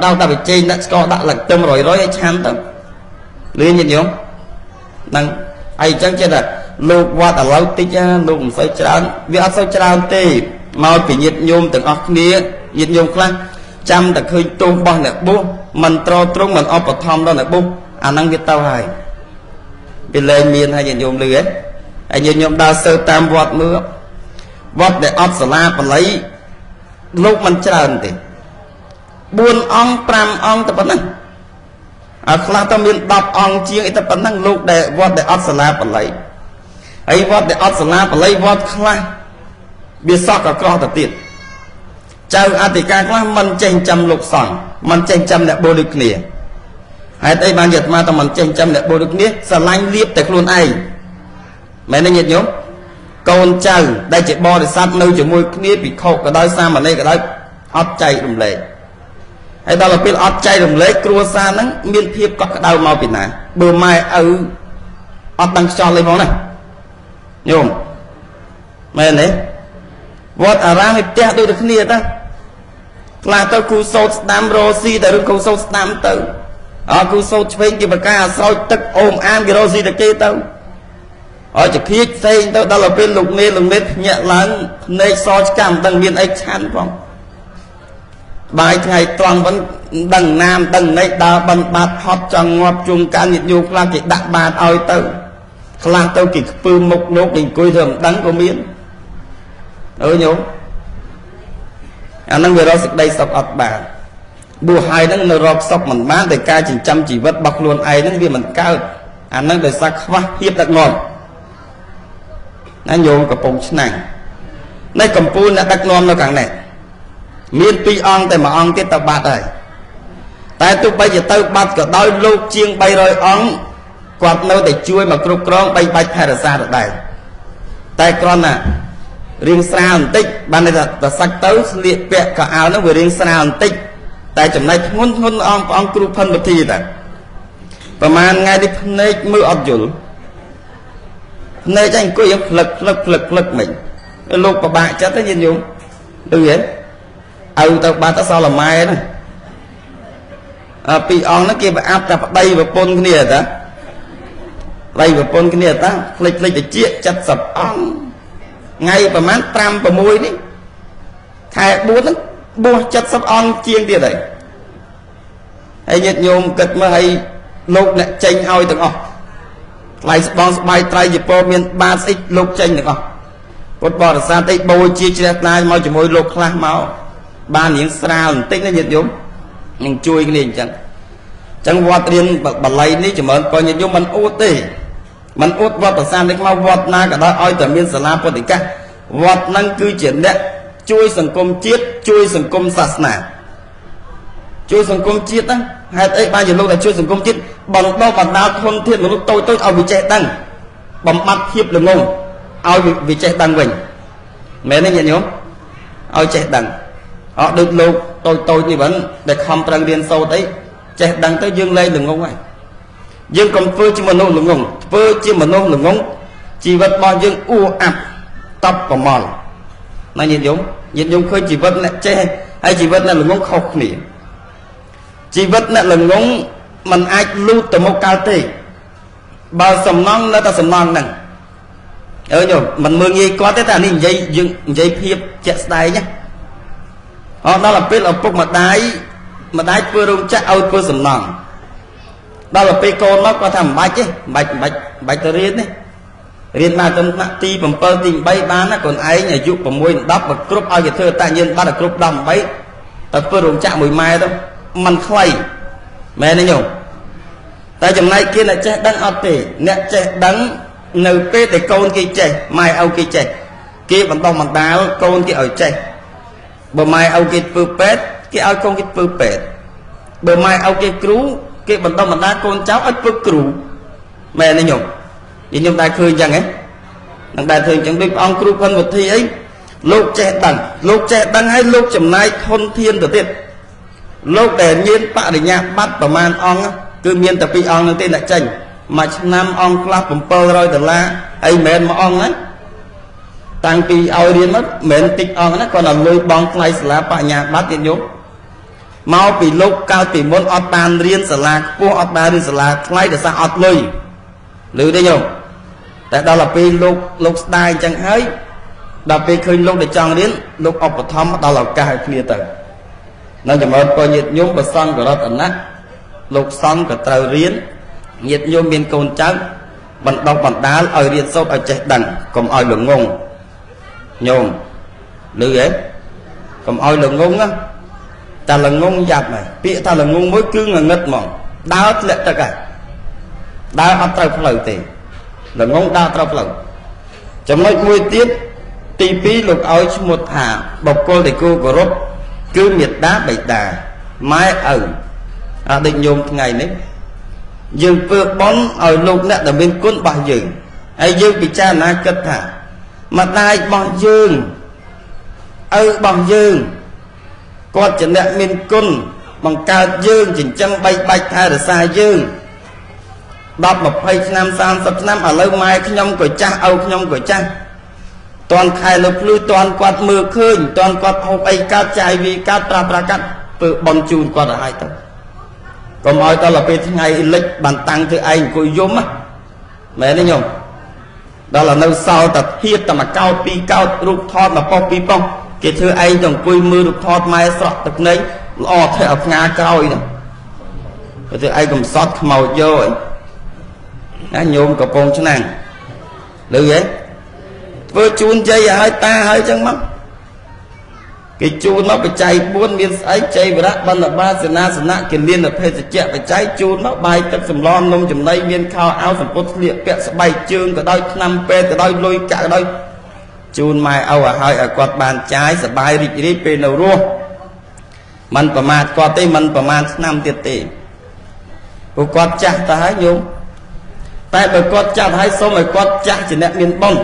Speaker 2: ta phải trên đã có đặt là tâm rồi hay chán tâm liên nhìn không năng ai chẳng chết là lục vọt ở lâu tích lục soi trán vì ở soi trán tê mau bị nhiệt nhôm từng óc nia nhiệt nhôm khác chăm đặc hơi tôm bao nè bu mình trâu trung mình ốp thom đó nè bu năng việt tao hài bị lên miền hay nhiệt nhôm lưới hay nhiệt nhôm đa sơ tam vọt nữa vọt để ốp sả la và lấy lúc mình tràn thì buôn ong pram ong tập năng khla ta miền đập ong chiêng tập năng lúc để vọt để ốp sả la và lấy ấy vót để ớt sả và lấy vót khla biết sọ cả con tập tiền chào Attica khla mình tranh chăm lục sòng mình tranh chăm để bồ được nè hay đây ban nhật mà tao mình tranh chăm để bồ được nè sả lanh liếp tại luôn ai mẹ nó nhiệt nhóm con chào đây chỉ bo để sát nơi chỉ môi nè bị khâu cái đôi xa mà đây cái đôi ớt chay đùm lệ hay đó là biết ớt chay đùm lệ cua xa nó miên thiếp có cái đau mau bị nè bữa mai ở ớt đang cho lấy món này nhôm mẹ này vót à ra thì tẹt đôi được kia ta là tao cú sốt đam rosi tại đôi cú sốt đam tự cú sốt phên kia mà ca soi tức ôm an cái rosi được kia tao ở chỉ khi xây tao đó là bên lục nét nhẹ lắng nơi soi cảm tầng miền ấy chán không bài ngày toàn vẫn đằng nam đằng này đào bằng bát hot trong ngọc chung ca nhiệt nhu là cái đặt bàn oi tao là tao kịp pư một nốt đình cùi thường đắng của miếng nhố năng về đó sẽ đây sọc ọt bà bùa hai năng nó rọc sọc mình bán để ca chỉ chăm chỉ vất bọc luôn ai năng vì mình cao năng để xa khóa hiếp đặc ngon nó nhôm cả bông chân này đây cầm pun đã đặc ngon nó càng này miên pi ong tại mà ong tiết tập bạc rồi តែទោះបីជាទៅបាត់ក៏ដោយលោកជាង300អង្គគាត់នៅតែជួយមកគ្រប់គ្រងបីបាច់ថែរក្សាដដែលតែគ្រាន់តែរៀងស្រាលបន្តិចបានតែសាច់ទៅស្លៀកពាក់កៅអៅនោះវារៀងស្រាលបន្តិចតែចំណែកធ្ងន់អង្គគ្រូផិនវិធីតែប្រហែលថ្ងៃនេះភ្នែកមើលអត់យល់ភ្នែកអង្គុយផ្លឹកមិនលោកពិបាកចិត្តទេញាតិញោមឮហ៎ឲ្យទៅបាត់ទៅសល់ម៉ែហ្នឹងពីរអង្គហ្នឹងគេប្រអាប់តែប្តីប្រពន្ធគ្នាតាប្តីប្រពន្ធគ្នាតាផ្លេចតិច70អង្គថ្ងៃប្រហែល5 6នេះខែ4ហ្នឹងបួស70អង្គជាងទៀតហើយញាតិញោមគិតមើលឲ្យលោកអ្នកចេញឲ្យទាំងអស់ថ្លៃស្បងស្បាយត្រៃជប៉ុនមានបាតស្អិចលោកចេញទាំងអស់ពុទ្ធបរិស័ទអីបូជាជ្រះថ្លាមកជាមួយលោកខ្លះមកបានរៀងស្រាលបន្តិចណាញាតិញោមនឹងជួយគ្នាអញ្ចឹងវត្តរៀនបាលីនេះចម្រើនពរញាតិញោមមិនអួតទេមិនអួតវត្តប្រាសាទនេះមកវត្តណាក៏ដោយឲ្យតែមានសាលាពុទ្ធិកាវត្តហ្នឹងគឺជាអ្នកជួយសង្គមជាតិជួយសង្គមសាសនាជួយសង្គមជាតិហ្នឹងហេតុអីបានជាលោកតែជួយសង្គមជាតិបណ្ដុះបណ្ដាលធនធានមនុស្សតូចឲ្យវាចេះដឹងបំបត្តិភាពល្ងងឲ្យវាចេះដឹងវិញមែនទេញាតិញោមឲ្យចេះដឹងអត់ដូចលោកតូចនេះវិញដែលខំប្រឹងរៀនសូត្រអីចេះដឹងទៅយើងលែងល្ងងហើយយើងកុំធ្វើជាមនុស្សល្ងងធ្វើជាមនុស្សល្ងងជីវិតរបស់យើងអ៊ូអាប់តបប្រមល់ណាញាតិញោមឃើញជីវិតអ្នកចេះហើយជីវិតអ្នកល្ងងខុសគ្នាជីវិតអ្នកល្ងងมันអាចលូតទៅមុខកើតទេបើសំណងនៅតែសំណងហ្នឹងញោមមិនមើលងាយគាត់ទេតែនេះនិយាយយើងនិយាយភាពជាក់ស្ដែងណាដល់ពេលឪពុកម្ដាយធ្វើរោងចក្រឲ្យធ្វើសំណងដល់ពេលកូនមកគាត់ថាមិនបាច់ទេបាច់ទៅរៀនទេរៀនមកទៅថ្នាក់ទី7ទី8បានណាកូនឯងអាយុ6 10បើគ្រប់ឲ្យគេធ្វើអត្តញ្ញាណប័ណ្ណឲ្យគ្រប់18ទៅធ្វើរោងចក្រមួយម៉ែទៅมันខ្លីមែនទេញោមតែចំណែកគេអ្នកចេះដឹងអត់ទេអ្នកចេះដឹងនៅពេលដែលកូនគេចេះម៉ែឪគេចេះគេបណ្ដុះបណ្ដាលកូនគេឲ្យចេះបើម៉ែឪគេធ្វើពេទ្យគេឲ្យកូនគេធ្វើពេទ្យបើម៉ែឪគេគ្រូគេបណ្ដុះបណ្ដាលកូនចៅឲ្យធ្វើគ្រូមែនទេញោមខ្ញុំតែឃើញអញ្ចឹងហ៎នឹងតែឃើញអញ្ចឹងដូចព្រះអង្គគ្រូផិនវិធីអីលោកចេះដឹងហើយលោកចំណាយធនធានទៅទៀតលោកដែលមានបរិញ្ញាបត្រប្រមាណអង្គគឺមានតែ2អង្គនោះទេអ្នកចេញមួយឆ្នាំអង្គខ្លះ$700ហើយមិនមែនមួយអង្គណាតាំងពីឲ្យរៀនមកមិនមែនតិចអង្គណាគាត់តែលុយបងថ្លៃសាលាបញ្ញាបត្រទៀតញោមមកពីលោកកើតពីមុនអត់បានរៀនសាលាខ្ពស់អត់បានរៀនសាលាថ្លៃដោយសារអត់លុយឮទេញោមតែដល់ពេលលោកស្ដាយអញ្ចឹងហើយដល់ពេលឃើញលោកដែលចង់រៀនលោកឧបត្ថម្ភដល់ឱកាសឲ្យគ្នាទៅនៅចំណោមពលញាតិញោមប្រសង់ករតនៈលោកសង្ឃក៏ត្រូវរៀនញាតិញោមមានកូនចៅបណ្ដុះបណ្ដាលឲ្យរៀនសូត្រឲ្យចេះដឹងកុំឲ្យល្ងងញោមឮហ៎កុំឲ្យល្ងងណាតែល្ងងយ៉ាប់ហើយពាក្យថាល្ងងមួយគឺងងឹតហ្មងដើរធ្លាក់ទឹកហើយដើរអត់ត្រូវផ្លូវទេល្ងងដើរត្រូវផ្លូវចំណុចមួយទៀតទី2លោកឲ្យឈ្មោះថាបុគ្គលដែលគួរគោរពគឺមេត្តាបិតាម៉ែឪដូចញោមថ្ងៃនេះយើងធ្វើបុណ្យឲ្យលោកអ្នកដែលមានគុណរបស់យើងហើយយើងពិចារណាគិតថាម្ដាយរបស់យើងឪរបស់យើងគាត់ជាអ្នកមានគុណបង្កើតយើងចិញ្ចឹមបីបាច់ថែរក្សាយើង10 20ឆ្នាំ30ឆ្នាំឥឡូវម៉ែខ្ញុំក៏ចាស់ឪខ្ញុំក៏ចាស់តន់ខែលើភ្លឺតន់គាត់មើលឃើញតន់គាត់ហូបអីកាត់ចាយវាកាត់ប្រាកាត់ធ្វើបន់ជូនគាត់ទៅហើយទៅកុំឲ្យដល់ពេលថ្ងៃលិចបានតាំងធ្វើឯងអង្គុយយំណាមែនទេញោមដល់នៅសល់តែធៀបតែមួយកោតពីរកោតរូបថតមកប៉ុស្តិ៍ពីរប៉ុស្តិ៍គេធ្វើឯងទៅអង្គុយមើលរូបថតម៉ែស្រក់ទឹកភ្នែកល្អធ្វើឲ្យផ្ងាក្រោយហ្នឹងគេធ្វើឯងកំសត់ខ្មោចយកឯងណាញោមកំពង់ឆ្នាំងឮហ៎ធ្វើជូនជ័យឲ្យតាហើយចឹងមកគេជូនមកបច្ច័យ4មានស្អីចៃវរៈបណ្ឌបាសេនាសនៈគិលានភេសជ្ជៈបច្ច័យជូនមកបាយទឹកសម្លនំចំណីមានខោអាវសម្ពុតស្លៀកពាក់ស្បែកជើងក៏ដោយថ្នាំពេទ្យក៏ដោយលុយកាក់ក៏ដោយជូនម៉ែឪឲ្យគាត់បានចាយសបាយរីករាយពេលនៅរស់ มันประมาทគាត់ទេมันប្រមាណឆ្នាំទៀតទេព្រោះគាត់ចាស់ទៅហើយញោមតែបើគាត់ចាស់ហើយសូមឲ្យគាត់ចាស់ជាអ្នកមានបុណ្យ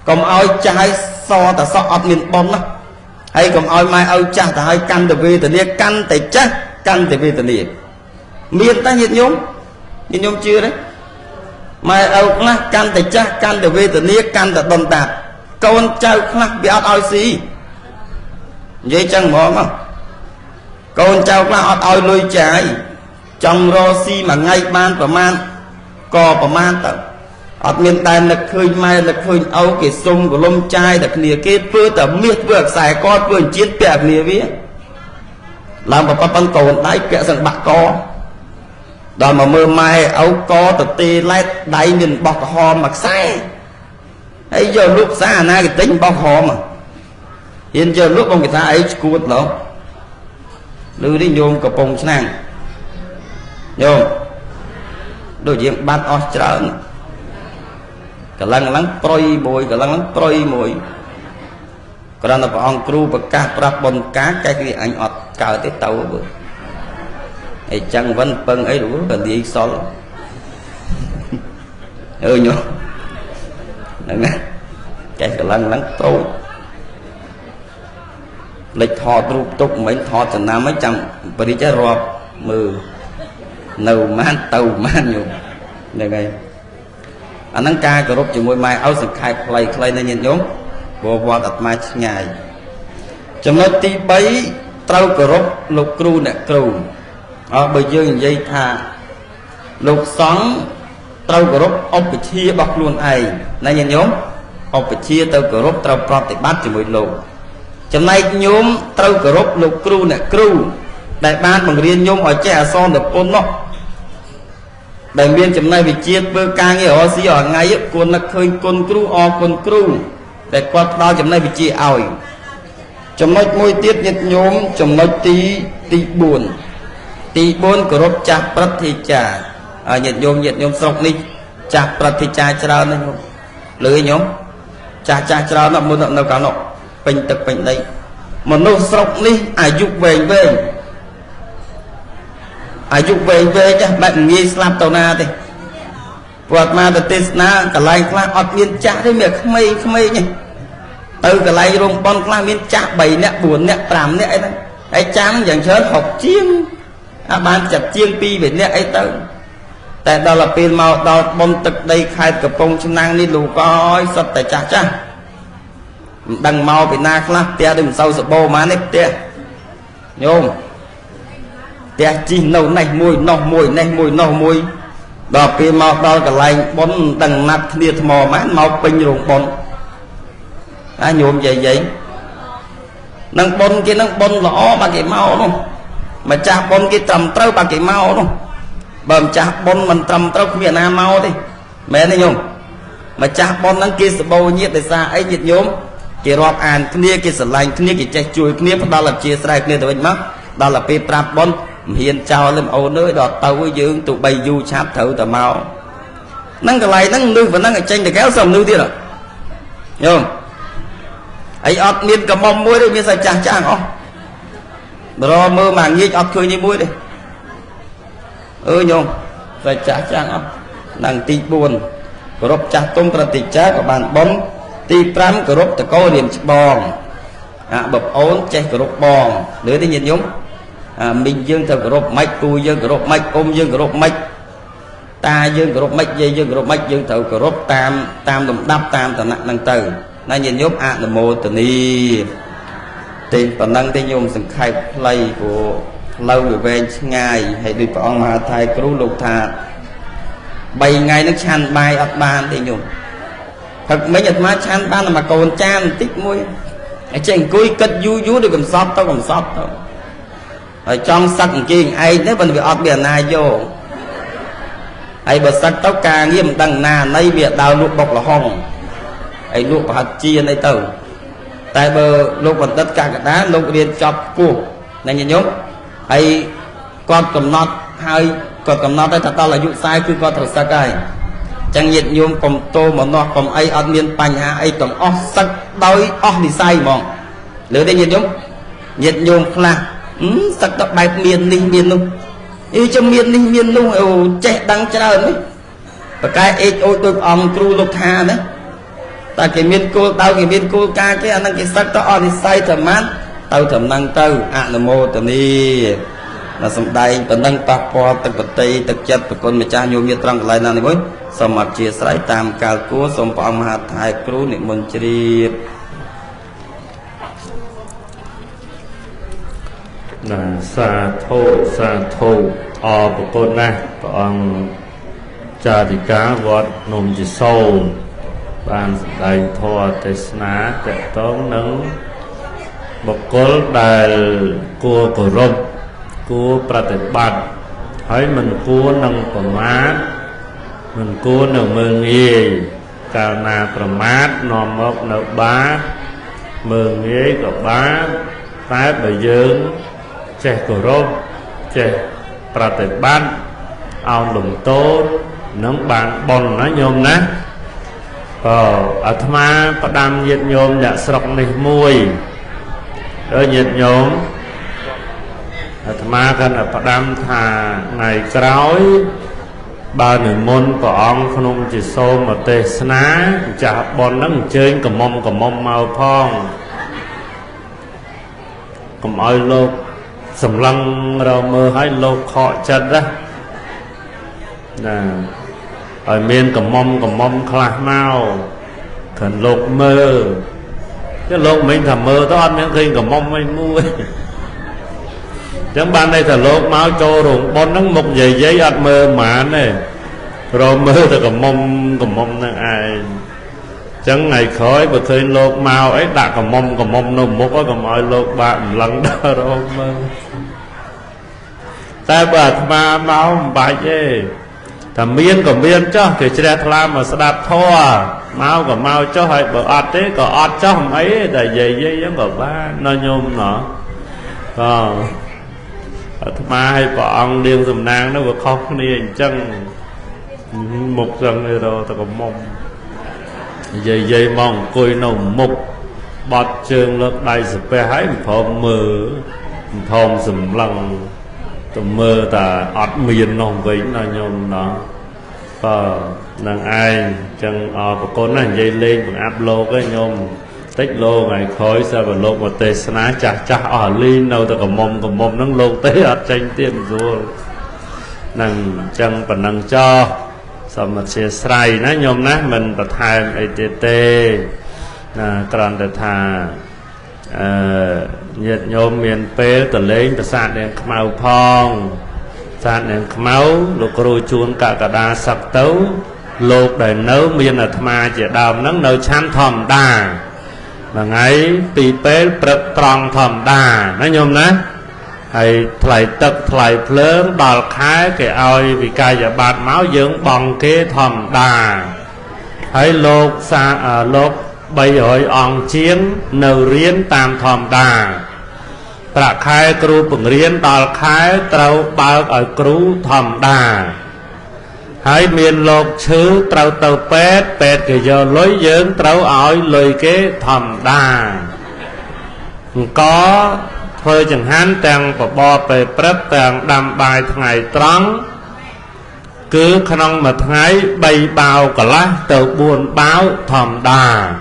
Speaker 2: កុំឲ្យចាស់ហើយសតសក់អត់មានបុណ្យណាហើយកុំឲ្យម៉ែឲ្យចាស់ទៅហើយកាន់តែវេទនាកាន់តែចាស់កាន់តែវេទនាមានតែញាតិញោមជឿទេម៉ែឪខ្លះកាន់តែចាស់កាន់តែវេទនាកាន់តែដុនដាបកូនចៅខ្លះវាអត់ឲ្យស៊ីនិយាយចឹងហ្មងកូនចៅខ្លះអត់ឲ្យលុយចាយចង់រកស៊ីមួយថ្ងៃបានប្រមាណក៏ប្រមាណទៅអត់មានតែនឹកឃើញម៉ែនឹកឃើញឪគេសុំកលុំចាយតែគ្នាគេធ្វើតែមាសធ្វើខ្សែកធ្វើអញ្ជាតិពាក់គ្នាវាឡើងបបប៉ុនកូនដៃពាក់សឹងបាក់កដល់មកមើលម៉ែឪកទៅទេឡែតដៃមានបោះក្រហមមួយខ្សែហើយយកលក់ផ្សារអាណាគេទិញបោះក្រហមហ៊ានយកលក់បងគេថាអីឈួតឡោឮនេះញោមកំពុងឆ្នាំងញោមដូចយើងបាត់អស់ច្រើនកន្លងប្រុយមួយកន្លងប្រុយមួយគ្រាន់តែព្រះអង្គគ្រូប្រកាសប្រាប់បុណ្យការកែគេអញអត់កើតទេទៅបើអីចឹងវិញពឹងអីរួចក៏និយាយសល់ញោមហ្នឹងណាកែកន្លងប្រុយលេចថតរូបទុកមិនថតចំណាំអីចាំបរិយារាប់មើលនៅម៉ានទៅម៉ានញោមហ្នឹងហើយអាហ្នឹងការគោរពជាមួយម៉ែឪសង្ខេបខ្លីៗណាញាតិញោមព្រោះវត្តអាត្មាឆ្ងាយចំណុចទី3ត្រូវគោរពលោកគ្រូអ្នកគ្រូបើយើងនិយាយថាលោកសង្ឃត្រូវគោរពឧបជារបស់ខ្លួនឯងណាញាតិញោមឧបជាទៅគោរពត្រូវប្រតិបត្តិជាមួយលោកចំណែកញោមត្រូវគោរពលោកគ្រូអ្នកគ្រូដែលបានបង្រៀនញោមឲ្យចេះអសនពុននោះដែលមានចំណេះវិជ្ជាធ្វើការងាររកស៊ីរាល់ថ្ងៃគួរនឹកឃើញគុណគ្រូអរគុណគ្រូដែលគាត់ផ្ដល់ចំណេះវិជ្ជាឲ្យចំណុចមួយទៀតញាតិញោមចំណុចទី4គោរពចាស់ព្រឹទ្ធាចារ្យញាតិញោមស្រុកនេះចាស់ព្រឹទ្ធាចារ្យច្រើនណាស់ញោមលឺញោមចាស់ច្រើនណាស់មុននៅកាលនោះពេញទឹកពេញដីមនុស្សស្រុកនេះអាយុវែងចាស់បែបងាយស្លាប់ទៅណាទេព្រោះអាត្មាទៅទេសនាកន្លែងខ្លះអត់មានចាស់ទេមានក្មេងទេទៅកន្លែងរោងប៉ុនខ្លះមានចាស់3នាក់4នាក់5នាក់អីហ្នឹងហើយចាស់យ៉ាងច្រើន60ជាងបានចាប់ជាង2នាក់អីទៅតែដល់ពេលមកដល់បុណ្យទឹកដីខេត្តកំពង់ឆ្នាំងនេះលោកអើយសុទ្ធតែចាស់មិនដឹងមកពីណាខ្លះផ្ទះដូចមិនសូវសបោហ្មងនេះផ្ទះញោមផ្ទះជីនៅនេះមួយនោះមួយនេះមួយនោះមួយដល់ពេលមកដល់កន្លែងបុណ្យមិនដឹងណាត់គ្នាថ្មហ្មងមកពេញរោងបុណ្យញោមយាយនឹងបុណ្យគេនឹងបុណ្យល្អបាក់គេមកនោះម្ចាស់បុណ្យគេត្រឹមត្រូវបាក់គេមកនោះបើម្ចាស់បុណ្យមិនត្រឹមត្រូវគ្មានណាមកទេមែនទេញោមម្ចាស់បុណ្យហ្នឹងគេសបោញាតដោយសារអីញាតិញោមគេរាប់អានគ្នាគេស្រឡាញ់គ្នាគេចេះជួយគ្នាផ្ដល់អធិស្ឋានគ្នាទៅវិញមកដល់ទៅពេលប្រាប់បុណ្យមិនហ៊ានចោលទេអូនអើយដល់ទៅយើងទោះបីយូរឆាប់ត្រូវតែមកហ្នឹងកន្លែងហ្នឹងនឹកប៉ុណ្ណឹងឲ្យចេញទៅកែវសុំនឹកទៀតញោមអីអត់មានកំមុំមួយទេមានសាច់ចាស់អស់បរមើលមកងាកអត់ឃើញនេះមួយទេញោមសាច់ចាស់អស់ដល់ទី4គោរពចាស់ទុំប្រតិចាក៏បានបុណ្យទី5គោរពតកោរៀមច្បងបងអូនចេះគោរពបងលើទេញាតិញោមមីងយើងត្រូវគោរពម៉េចគូយើងគោរពម៉េចអ៊ំយើងគោរពម៉េចតាយើងគោរពម៉េចយាយយើងគោរពម៉េចយើងត្រូវគោរពតាមលំដាប់តាមឋានៈហ្នឹងទៅណាញាតិញោមអនុមោទនីទេប៉ុណ្ណឹងទេញោមសង្ខេបខ្លីព្រោះផ្លូវវាវែងឆ្ងាយហើយដូចព្រះអង្គមហាថៃគ្រូលោកថា3ថ្ងៃនឹងឆាន់បាយអត់បានទេញោមផឹកមិញអាត្មាឆាន់បានតែមកកូនចានបន្តិចមួយហើយចេះអង្គុយគិតយូរដូចកំសត់ទៅហើយចង់សឹកអង្គឯងទេបើវាអត់មានអាណាយកហើយបើសឹកទៅការងារមិនដឹងណាណីវាដើរលក់បុកលហុងហើយលក់ប្រហិតជាអីទៅតែបើលោកបណ្ឌិតកកដាលោករៀនចប់ខ្ពស់ណាញញោមហើយគាត់កំណត់ហើយគាត់កំណត់ឲ្យថាដល់អាយុ40គឺគាត់ត្រូវសឹកហើយចឹងញាតិញោមកុំតោមនោះកុំអីអត់មានបញ្ហាអីទាំងអស់សឹកដោយអស់និស័យហ្មងលើទេញាតិញោមខ្លះ sắc tóc bài miền miền luôn yêu cho miền luôn chết đăng trơn đấy và cái ôi tôi ông kêu lục tha đấy ta cái miền cô tao cái miền cô ca cái anh cái sắc tóc on thì say thầm mát tao thầm năng tao nằm mô tầm đi là xong đây tầm năng ta po tật bật tây tật chất và con mà cha nhôm như trăng lại nào này với xong mặt chia sẻ tam cao cố xong phong hạt hai kêu niệm môn tri
Speaker 1: sa thô ở bộ côn này ông cha thì cá vọt nôm chỉ sâu ban đầy thua tết ná tết tống nắng bộ côn đại cua cổ rôm cua pratibat thấy mình cua nâng mát mình cua nâng mương y cao na mát nòm mốc nợ bá mương y của bá tái bởi dương trẻ cổ rôm trẻ pratibat ao lùng tốt nâng bạn bồn nó nhôm ná ở thma có đam nhiệt nhôm đã sọc này mùi ở nhiệt nhôm ở thma gần ở đam thà ngày cõi ba nửa môn của ông không chỉ xô mà tê sná chả bồn nâng chơi cầm mông màu phong cầm oi lô sầm lăng rồi mơ hay lô khó chân đó nè ở miền cầm mông khla mau khẩn lột mơ cái lột mình thầm mơ đó anh những khi cầm mông mình mua chẳng ban đây thà lột máu cho rụng bon nắng một giày ăn mơ mà này rồi mơ thì cầm mông năng ai chẳng ngày khói bữa khi lột màu ấy đã cầm mông nó một có cầm oi lột bạn lăng đó rồi mơ ta bật mà máu bài chứ thầm miên của miên cho thì chỉ là mà sẽ đạp thua mau của mau cho hay bờ ọt thế có ọt cho không ấy là dây giống của ba nó nhôm nó mà hay bỏ ông điên dùm nang nó vừa khóc đi anh chân mục răng này rồi ta có mông dây mong côi nồng mục bọt trường lớp đầy sụp bè hãy phom mơ phom sùm lăng tụi mơ ta ọt miền nồng vĩnh nó nhôm nó nàng ai chẳng có con này dây lên bằng áp lô cái nhôm tích lô ngày khói sao và lô một tê sná chả ở lên đâu ta cầm mông nâng lô tế ở tranh tiêm rồi nàng chẳng và nàng cho sao mà xe sài ná nhôm ná mình và thay ATT còn để thà nhiệt nhôm miền pê tờ lên và sạc đèn màu phong sạc đèn máu lục rồi chuông cả đa sạc tấu lục để nấu miền ở thma chỉ đào nắng nấu chán thòm đà mà ngay tì pê bật tròn thòm đà nó nhôm ná hay thầy tật thầy lớn đào khái cái oi vì ca giả bạt máu dưỡng bằng kế thòm đà hay lục xa lục bây hỏi ông chiến nấu riêng tam thòm đà bạc khai kru bừng riêng đào khai trâu bao ở kru thòm đà hãy miền lục chứ trâu tàu pet cái giờ lối dưỡng trâu ỏi lời kế thòm đà có thôi chẳng hắn tàng và bò về prep tàng đam bài ngày trắng cứ khả năng mà thái bay bao cả lá tàu buồn báo thòm đà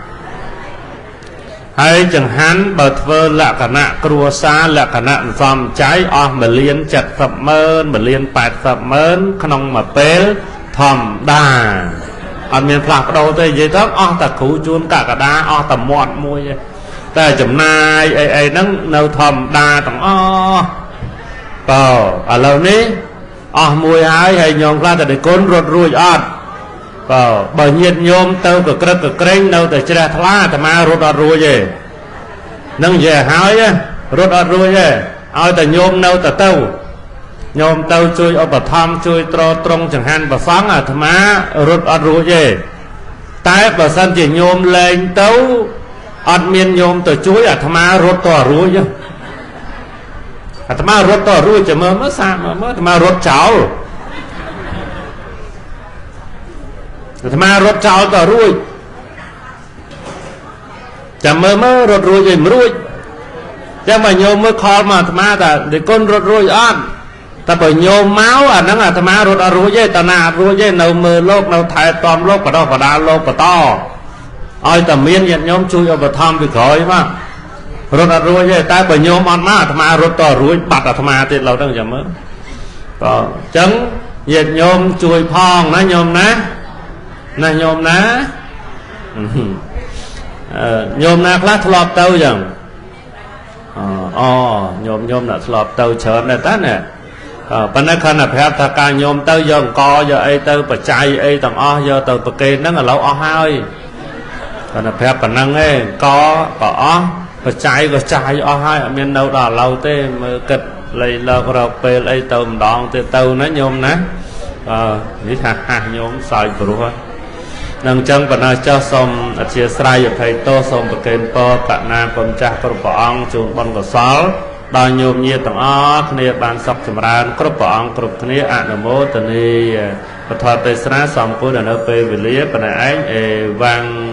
Speaker 1: hay chẳng hắn bật vơ là cả nạ krua xa là cả nạ dòm trái mà liên chặt sập mơn mà liên bạch sập mơn khả năng mà bế thòm đà ở miền lạc đâu tới dây tóc ta khủ chuôn cả đá ta mọt môi ta chấm nai ai nâng nâu thòm đà tầng ở lâu ní mùi hay nhom ra để côn rột ruồi bởi nhiệt nhôm tao cực kênh đâu để chơi thla thì mà rột ruồi gì nâng về hỏi á rột ruồi gì ai ta nhôm đâu ta tao nhôm tao chui ở bờ thăm chui trong chẳng hạn bờ sáng thì mà rột ruồi gì tại bờ sân chỉ nhôm lên tao ăn miên nhôm từ chuối thì mà rột ruồi chứ thì mà rột ruồi chỉ mới xa mà rột cháo thì mà rốt cháo tỏ ruồi chả mơ rốt ruồi rồi ruồi Chắc mà nhôm mới khó mà thầm á ta để con rốt rối ớt ta bởi nhôm máu à nó là thầm á rốt rối dây ta nà rối dây nâu mơ lốc nâu thay tòm lốc và đó và đá lốc và to ôi ta miên nhận nhóm chui ở vật thăm vì khỏi mà rốt rối dây ta bởi nhôm ớt má thầm á rốt to rối bạch ở thầm á thì lâu đang chậm mơ chấn nhiệt nhôm chui phong ná nhôm ná ná nhôm ná nhôm ná khá lọp tâu dần nhôm là lọp tâu chớm này tát nè bên này khăn là phép thà ca nhôm tâu dần co giờ ấy tâu bà chay ấy tầm giờ tâu bà kê nó là lâu hai khăn là phép bản năng ấy có bà chay hai ở miền đâu đó lâu tê mà kịch lấy lâu rồi bê lấy tâu đòn tâu nó nhôm ná nghĩ nhôm xài bùa nâng chân và nơi cho xong chia sài ở thầy tô xong và kênh po cả nam con cha con bỏ ông chùn bon của sáu đòi nhôm nhiệt tầng kia bàn sọc chầm ran có bỏ ông cột kia nằm mô tận đi và thọ tây sơn xong cuối là nơi về lý và này anh vang